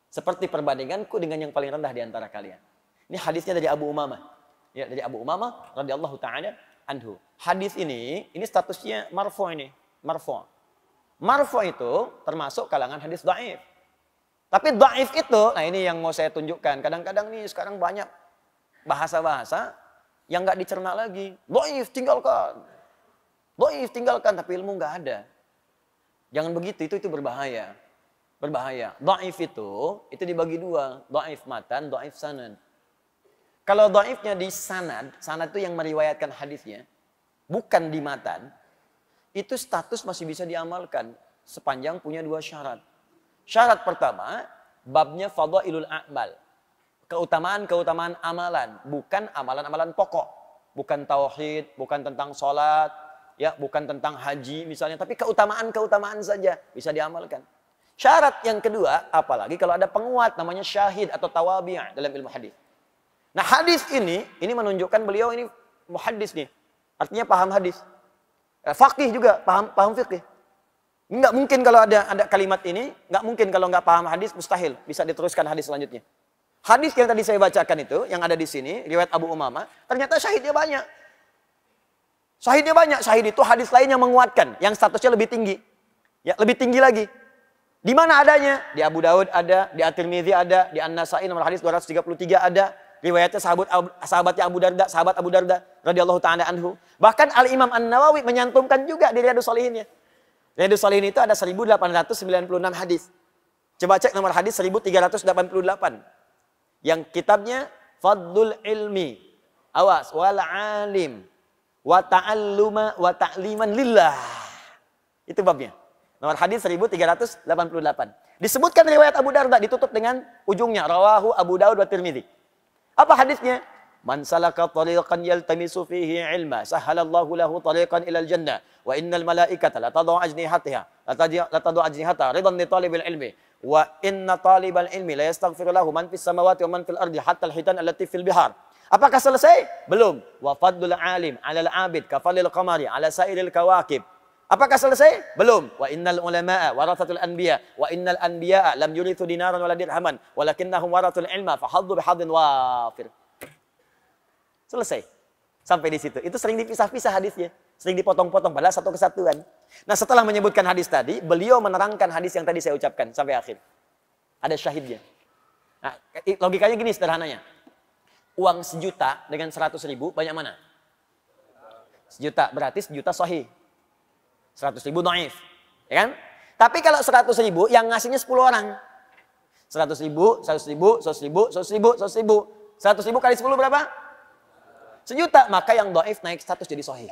Seperti perbandinganku dengan yang paling rendah di antara kalian. Ini hadisnya dari Abu Umamah. Ya, dari Abu Umamah radhiyallahu ta'ala anhu. Hadis ini statusnya marfu ini. Marfu. Marfu itu termasuk kalangan hadis dhaif. Tapi dhaif itu, nah ini yang mau saya tunjukkan. Kadang-kadang nih sekarang banyak bahasa-bahasa yang nggak dicerna lagi. Dhaif tinggalkan. Dhaif tinggalkan, tapi ilmu nggak ada. Jangan begitu, itu berbahaya. Berbahaya. Dhaif itu dibagi dua. Dhaif matan, dhaif sanad. Kalau dhaifnya di sanad, sanad itu yang meriwayatkan hadisnya, bukan di matan, itu status masih bisa diamalkan sepanjang punya dua syarat. Syarat pertama, babnya fadhailul a'mal. Keutamaan-keutamaan amalan, bukan amalan-amalan pokok. Bukan tauhid, bukan tentang sholat, ya, bukan tentang haji misalnya, tapi keutamaan-keutamaan saja bisa diamalkan. Syarat yang kedua, apalagi kalau ada penguat namanya syahid atau tawabi' dalam ilmu hadis. Nah, hadis ini menunjukkan beliau ini muhaddis nih. Artinya paham hadis. Faqih juga, paham fikih. Nggak mungkin kalau ada kalimat ini, nggak mungkin kalau nggak paham hadis, mustahil bisa diteruskan hadis selanjutnya. Hadis yang tadi saya bacakan itu, yang ada di sini, riwayat Abu Umamah, ternyata syahidnya banyak. Syahidnya banyak. Syahid itu hadis lain yang menguatkan, yang statusnya lebih tinggi. Ya, lebih tinggi lagi. Di mana adanya? Di Abu Daud ada, di At-Tirmidzi ada, di An-Nasa'i nomor hadis 233 ada. Riwayatnya sahabatnya sahabat Abu Darda radhiyallahu ta'ala anhu. Bahkan Al-Imam An-Nawawi menyantumkan juga di Riyadhus Shalihinnya. Riyadhus Shalihin itu ada 1896 hadis. Coba cek nomor hadis 1388. Yang kitabnya Fadlul Ilmi. Awas, wal alim wa ta'alluma wa ta'liman lillah. Itu babnya. Nomor hadis 1388. Disebutkan riwayat Abu Darda ditutup dengan ujungnya rawahu Abu Daud wa Tirmidzi. Apa hadisnya? Man salaka tariqan yaltamisu fihi ilma, sahhalallahu lahu tariqan ilal jannah. Wa innal malaikata la tad'u ajnihataha, la tad'u ajnihataha ridan li talibil ilmi. Wa inna talibal ilmi la yastaghfiru lahu man fis samawati wa man fil ardi hatta al-hitan allati fil bihar. Apakah selesai? Belum. Wa fadlul alim 'alal 'abid ka fadlil qamari 'ala sa'iril kawakib. Apakah selesai? Belum. Wa innal ulama'a warathatul anbiya wa innal anbiya'a lam yurithu dinaran wala dirhaman walakinnahum warathul ilma fa haddu bihadin wafir. Selesai. Sampai di situ. Itu sering dipisah-pisah hadisnya. Sering dipotong-potong padahal satu kesatuan. Nah, setelah menyebutkan hadis tadi, beliau menerangkan hadis yang tadi saya ucapkan sampai akhir. Ada syahidnya. Nah, logikanya gini sederhananya. Uang 1 juta dengan 100 ribu banyak mana? 1 juta, berarti 1 juta sahih. 100 ribu dhaif. Ya kan? Tapi kalau 100 ribu yang ngasihnya 10 orang. 100 ribu, 100 ribu, 100 ribu, 100 ribu, 100 ribu. 100 ribu kali 10 berapa? 1 juta. Maka yang dhaif naik status jadi sahih.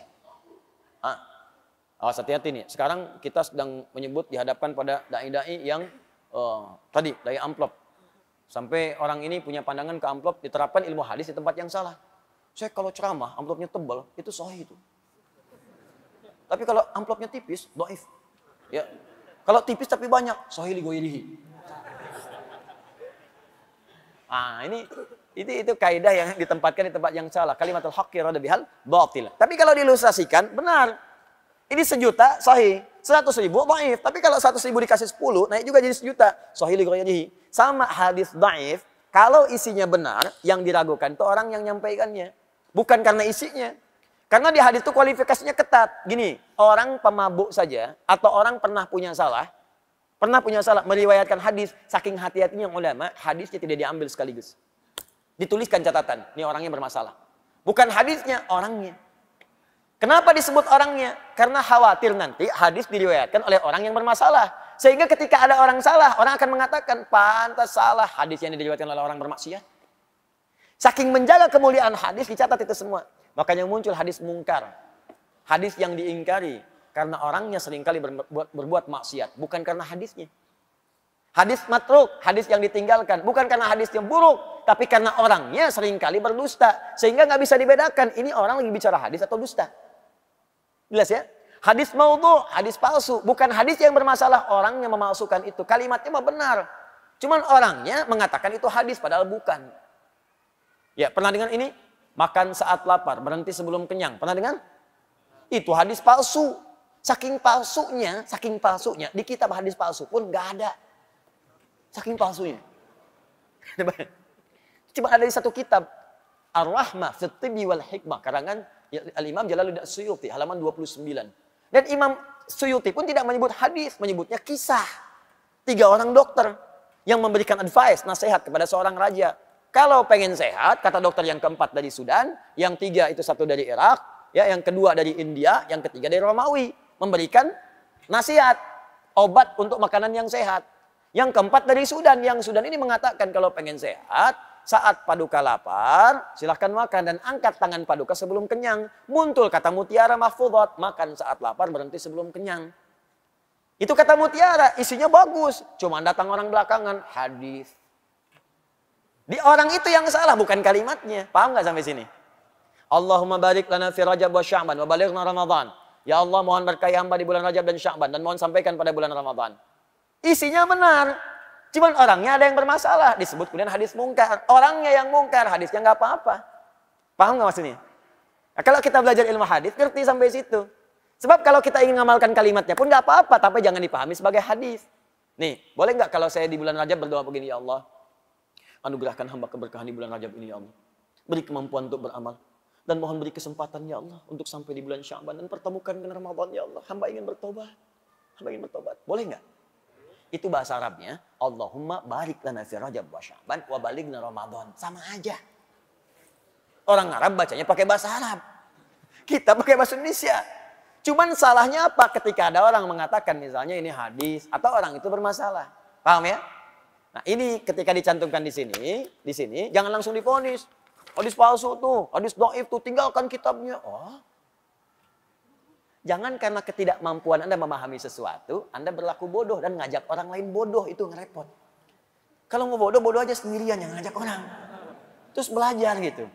Awas hati-hati nih. Sekarang kita sedang menyebut dihadapkan pada dai-dai yang tadi, dai amplop. Sampai orang ini punya pandangan ke amplop diterapkan ilmu hadis di tempat yang salah. Saya kalau ceramah amplopnya tebal, itu sahih itu. Tapi kalau amplopnya tipis, dhaif. Ya. Kalau tipis tapi banyak, sahih li ghairihi. Itu kaidah yang ditempatkan di tempat yang salah. Kalimatul haqqi rada bihal batil. Tapi kalau diilustrasikan, benar. Ini 1 juta sahih, 100 ribu dhaif. Tapi kalau 100 ribu dikasih 10, naik juga jadi 1 juta. Sahih li ghairihi. Sama hadis dhaif, kalau isinya benar, yang diragukan itu orang yang nyampaikannya. Bukan karena isinya. Karena di hadis itu kualifikasinya ketat. Gini, orang pemabuk saja atau orang pernah punya salah meriwayatkan hadis, saking hati-hatinya ulama, hadisnya tidak diambil sekaligus. Dituliskan catatan, ini orangnya bermasalah. Bukan hadisnya, orangnya. Kenapa disebut orangnya? Karena khawatir nanti hadis diriwayatkan oleh orang yang bermasalah. Sehingga ketika ada orang salah, orang akan mengatakan, pantas salah hadis yang diriwayatkan oleh orang bermaksiat. Saking menjaga kemuliaan hadis, dicatat itu semua. Makanya muncul hadis mungkar. Hadis yang diingkari. Karena orangnya seringkali berbuat maksiat. Bukan karena hadisnya. Hadis matruk, hadis yang ditinggalkan. Bukan karena hadisnya buruk. Tapi karena orangnya seringkali berdusta. Sehingga nggak bisa dibedakan. Ini orang lagi bicara hadis atau dusta. Jelas ya? Hadis maudhu, hadis palsu. Bukan hadis yang bermasalah. Orangnya memalsukan itu. Kalimatnya mah benar. Cuman orangnya mengatakan itu hadis. Padahal bukan. Ya, pernah dengar ini? Makan saat lapar, berhenti sebelum kenyang. Pernah dengar? Itu hadis palsu. Saking palsunya, di kitab hadis palsu pun nggak ada. Saking palsunya. Cuma ada di satu kitab. Ar-Rahmah fit Tibbi wal Hikmah. Karangan Al-Imam Jalaluddin As-Suyuti. Halaman 29. Dan Imam Suyuti pun tidak menyebut hadis. Menyebutnya kisah. 3 orang dokter. Yang memberikan advice, nasihat kepada seorang raja. Kalau pengen sehat, kata dokter yang keempat dari Sudan. Yang 3 itu 1 dari Irak. Ya, yang kedua dari India. Yang ketiga dari Romawi. Memberikan nasihat. Obat untuk makanan yang sehat. Yang keempat dari Sudan. Yang Sudan ini mengatakan kalau pengen sehat, saat paduka lapar, silahkan makan dan angkat tangan paduka sebelum kenyang. Muncul kata mutiara mahfudhat, makan saat lapar, berhenti sebelum kenyang. Itu kata mutiara, isinya bagus. Cuma datang orang belakangan, hadis. Di orang itu yang salah, bukan kalimatnya. Paham nggak sampai sini? Allahumma barik lana fi Rajab wa Sya'ban wa balighna Ramadan. Ya Allah, mohon berkahi hamba di bulan Rajab dan Sya'ban dan mohon sampaikan pada bulan Ramadan. Isinya benar. Cuman orangnya ada yang bermasalah. Disebut kemudian hadis mungkar. Orangnya yang mungkar, hadisnya nggak apa-apa. Paham nggak maksudnya? Nah, kalau kita belajar ilmu hadis, ngerti sampai situ. Sebab kalau kita ingin ngamalkan kalimatnya pun nggak apa-apa, tapi jangan dipahami sebagai hadis. Nih, boleh nggak kalau saya di bulan Rajab berdoa begini, ya Allah, anugerahkan hamba keberkahan di bulan Rajab ini, ya Allah. Beri kemampuan untuk beramal. Dan mohon beri kesempatan, ya Allah, untuk sampai di bulan Sya'ban dan pertemukan dengan Ramadan, ya Allah. Hamba ingin bertobat. Hamba ingin bertobat. Boleh nggak? Itu bahasa Arabnya, Allahumma barik lana fi Rajab wa Sya'ban wa balighna Ramadan. Sama aja. Orang Arab bacanya pakai bahasa Arab. Kita pakai bahasa Indonesia. Cuman salahnya apa? Ketika ada orang mengatakan misalnya ini hadis atau orang itu bermasalah. Paham ya? Nah, ini ketika dicantumkan di sini jangan langsung divonis. Hadis palsu tuh, hadis dhaif tuh, tinggalkan kitabnya. Oh. Jangan karena ketidakmampuan Anda memahami sesuatu, Anda berlaku bodoh dan ngajak orang lain bodoh, itu ngerepot. Kalau mau bodoh, bodoh aja sendirian, jangan ngajak orang. terus belajar gitu.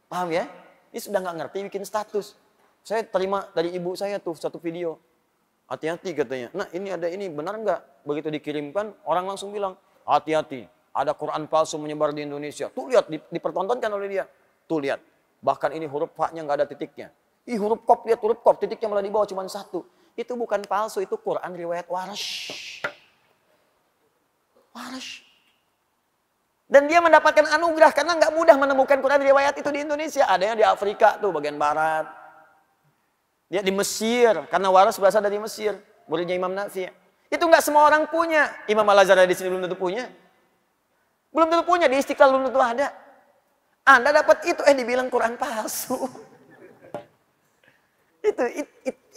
Paham ya? Ini sudah nggak ngerti bikin status. Saya terima dari ibu saya tuh satu video. Hati-hati katanya. Nah ini ada ini, benar nggak? Begitu dikirimkan, orang langsung bilang, hati-hati. Ada Quran palsu menyebar di Indonesia. Tuh lihat, dipertontonkan oleh dia. Tuh lihat. Bahkan ini huruf F-nya nggak ada titiknya. Ih huruf Qaf, lihat huruf Qaf, titiknya malah di bawah cuma satu. Itu bukan palsu, itu Quran riwayat Warsh. Warsh. Dan dia mendapatkan anugerah karena nggak mudah menemukan Quran riwayat itu di Indonesia. Adanya di Afrika tuh bagian barat. Dia di Mesir, karena Waras berasal dari Mesir, muridnya Imam Nafi. Itu nggak semua orang punya. Imam Al-Azhar di sini belum tentu punya. Belum tentu punya, di Istiqlal belum tentu ada. Anda dapat itu, dibilang Quran palsu.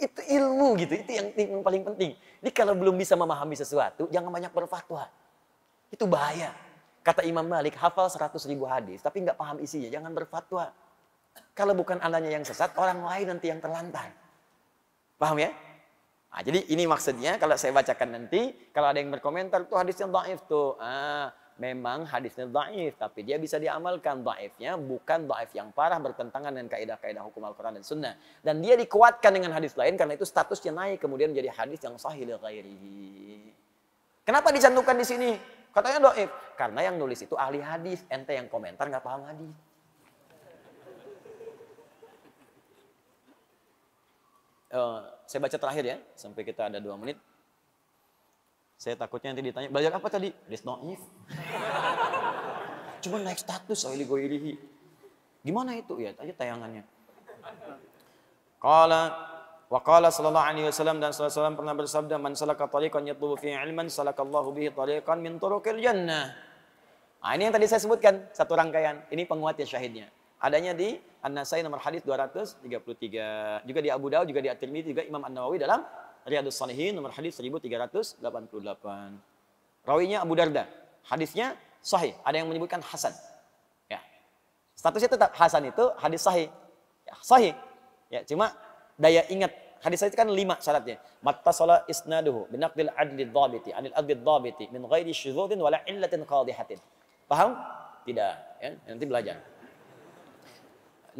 itu ilmu gitu, itu yang paling penting. Jadi kalau belum bisa memahami sesuatu, jangan banyak berfatwa. Itu bahaya. Kata Imam Malik, hafal 100.000 hadis, tapi nggak paham isinya, jangan berfatwa. Kalau bukan Andanya yang sesat, orang lain nanti yang terlantar. Paham ya? Nah, jadi ini maksudnya kalau saya bacakan nanti, kalau ada yang berkomentar tuh hadisnya dhaif tuh. Memang hadisnya dhaif, tapi dia bisa diamalkan. Dhaifnya bukan dhaif yang parah bertentangan dengan kaidah-kaidah hukum Al-Qur'an dan Sunnah. Dan dia dikuatkan dengan hadis lain karena itu statusnya naik kemudian menjadi hadis yang sahih li ghairihi. Kenapa dicantumkan di sini? Katanya dhaif. Karena yang nulis itu ahli hadis, ente yang komentar nggak paham hadis. Saya baca terakhir ya, sampai kita ada 2 menit. Saya takutnya nanti ditanya, belajar apa tadi? Hadis dhaif. Cuma naik status sahih li ghairihi. Gimana itu? Ya, aja tayangannya. Wa qala sallallahu alaihi wasallam, dan sallallahu alaihi wasallam pernah bersabda, man salaka tariqan yatlubu fihi ilman salakallahu bihi tariqan min turuqil jannah. Nah, ini yang tadi saya sebutkan, satu rangkaian. Ini penguatnya syahidnya. Adanya di An-Nasai nomor hadis 233. Juga di Abu Daud, juga di At-Tirmidzi, juga Imam An-Nawawi dalam Riyadhus Shalihin nomor hadis 1388. Rawinya Abu Darda. Hadisnya sahih. Ada yang menyebutkan hasan. Ya. Statusnya tetap hasan, itu hadis sahih. Ya, sahih. Ya, cuma daya ingat hadis itu kan 5 syaratnya. Mattasala isnaduhu binaqdil adli dhabiti anil adli dhabiti min ghairi syudzudin wala illatin qadihatin. Paham? Tidak, ya. Nanti belajar.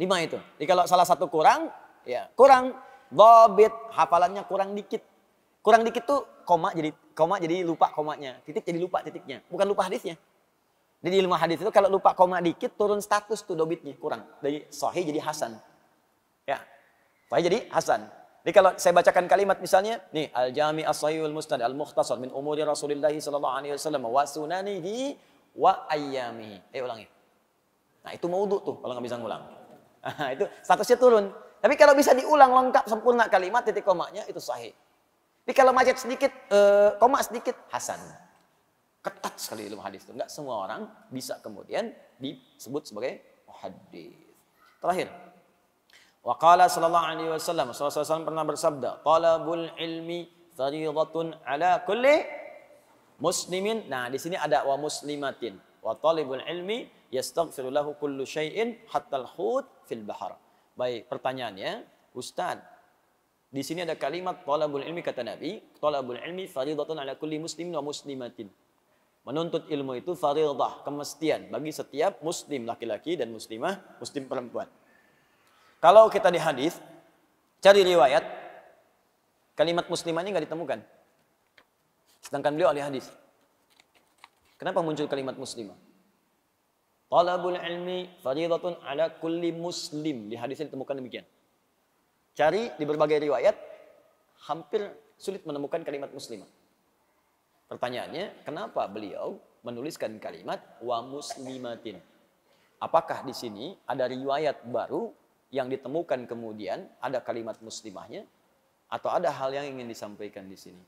5 itu. Jadi kalau salah satu kurang, ya kurang. Dhabit, hafalannya kurang dikit. Kurang dikit tuh koma jadi lupa komanya. Titik jadi lupa titiknya. Bukan lupa hadisnya. Jadi ilmu hadis itu kalau lupa koma dikit turun status tuh dhabitnya, kurang. Dari sahih jadi hasan. Ya. Sahih jadi hasan. Jadi kalau saya bacakan kalimat misalnya, nih al-jami as-sahihul musnad al-mukhtasar min umuri Rasulillah sallallahu alaihi wasallam wa sunanihi wa ayyamihi. Ulangi. Nah, itu maudhu tuh kalau nggak bisa ngulang. Itu statusnya turun. Tapi kalau bisa diulang lengkap sempurna kalimat titik komanya itu sahih. Tapi kalau macet sedikit, koma sedikit, hasan. Ketat sekali ilmu hadis itu. Enggak semua orang bisa kemudian disebut sebagai muhaddits. Terakhir. Wa qala sallallahu alaihi wasallam, SAW pernah bersabda, talabul ilmi fardhatun ala kulli muslimin. Nah, di sini ada wa muslimatin. Wa talibul ilmi yastaghfiru lahu kullu syai'in hatta al-hut fil bahar. Baik, pertanyaannya, Ustaz, di sini ada kalimat talabul ilmi, kata Nabi, talabul ilmi fardhatun ala kulli muslimin wa muslimatin. Menuntut ilmu itu fardhah, kemestian bagi setiap muslim laki-laki dan muslimah, muslim perempuan. Kalau kita di hadis cari riwayat, kalimat muslimah ini nggak ditemukan. Sedangkan beliau ahli hadis. Kenapa muncul kalimat muslimah? Talabul ilmi fardhatun ala kulli muslim. Di hadisnya ditemukan demikian. Cari di berbagai riwayat, hampir sulit menemukan kalimat muslimah. Pertanyaannya, kenapa beliau menuliskan kalimat wa muslimatin? Apakah di sini ada riwayat baru yang ditemukan kemudian ada kalimat muslimahnya? Atau ada hal yang ingin disampaikan di sini?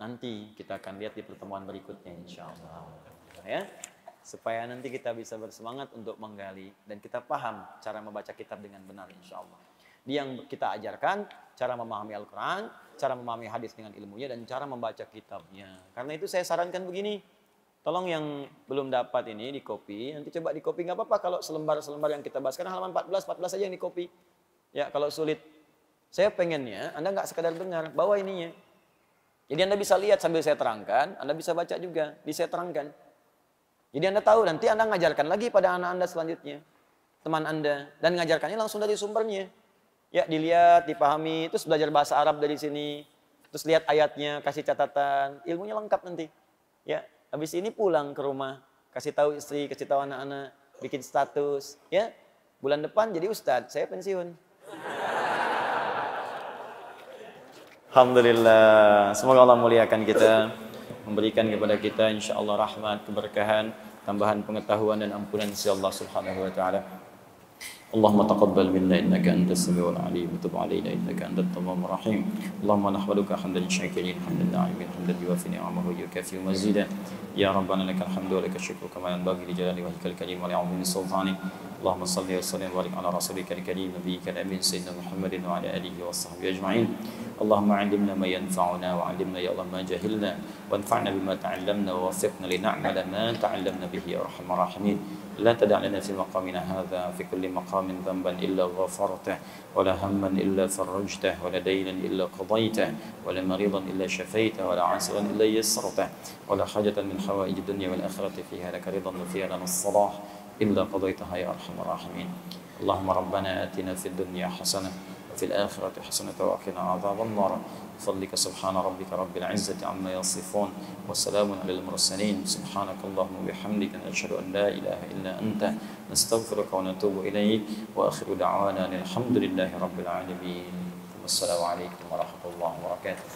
Nanti kita akan lihat di pertemuan berikutnya insyaAllah. Ya. Supaya nanti kita bisa bersemangat untuk menggali dan kita paham cara membaca kitab dengan benar insyaAllah. Dia yang kita ajarkan cara memahami Al-Quran, cara memahami hadis dengan ilmunya, dan cara membaca kitabnya. Karena itu saya sarankan begini, tolong yang belum dapat ini di copy, nanti coba di copy, nggak apa-apa kalau selembar-selembar yang kita bahas. Karena halaman 14 aja yang di copy. Ya kalau sulit, saya pengennya Anda nggak sekadar dengar, bawa ininya. Jadi Anda bisa lihat sambil saya terangkan, Anda bisa baca juga, bisa saya terangkan. Jadi Anda tahu, nanti Anda ngajarkan lagi pada anak Anda selanjutnya, teman Anda, dan ngajarkannya langsung dari sumbernya. Ya, dilihat, dipahami, terus belajar bahasa Arab dari sini, terus lihat ayatnya, kasih catatan, ilmunya lengkap nanti. Ya, habis ini pulang ke rumah, kasih tahu istri, kasih tahu anak-anak, bikin status, ya. Bulan depan jadi ustadz, saya pensiun. Alhamdulillah, semoga Allah muliakan kita, memberikan kepada kita insyaallah rahmat, keberkahan, tambahan pengetahuan dan ampunan dari Allah Subhanahu wa taala. Allahumma taqabbal minna innaka antas samiul alim wa tub alaina innaka antat tawwabur rahim. Allahumma nahmaduka hamdan syakirin hamdan na'imin hamdan yuwafi ni'amahu wa yukafi mazida. Ya rabbana lakal hamdu wa lakal syukru kama yanbaghi li jalali wajhikal karim wa li'azimi sultanik. Allahumma salli wa sallim wa barik ala rasulika al-karim nabiyyika al-amin sayyidina Muhammadin wa ala alihi wa sahbihi ajma'in. Allahumma 'allimna ma yanfa'una wa 'allimna ya Allah ma jahilna wanfa'na bima ta'allamna wa waffiqna li na'mala ma ta'allamna bihi ya arhamar rahimin. لا تدع لنا في مقامنا هذا في كل مقام ذنبا إلا غفرته ولا هما إلا فرجته ولا دينا إلا قضيته ولا مريضا إلا شفيته ولا عاصرا إلا يسرته ولا حاجة من حوائج الدنيا والآخرة فيها لك رضا وفيها لنا الصلاح إلا قضيتها يا أرحم الراحمين. اللهم ربنا آتنا في الدنيا حسنة وفي الآخرة حسنة وقنا عذاب النار. بفضلك سبحان ربك رب العزة عما يصفون وسلام على المرسلين. سبحانك اللهم وبحمدك نشهد أن لا إله إلا أنت نستغفرك ونتوب إليك وآخر دعوانا الحمد لله رب العالمين. والسلام عليكم ورحمة الله وبركاته.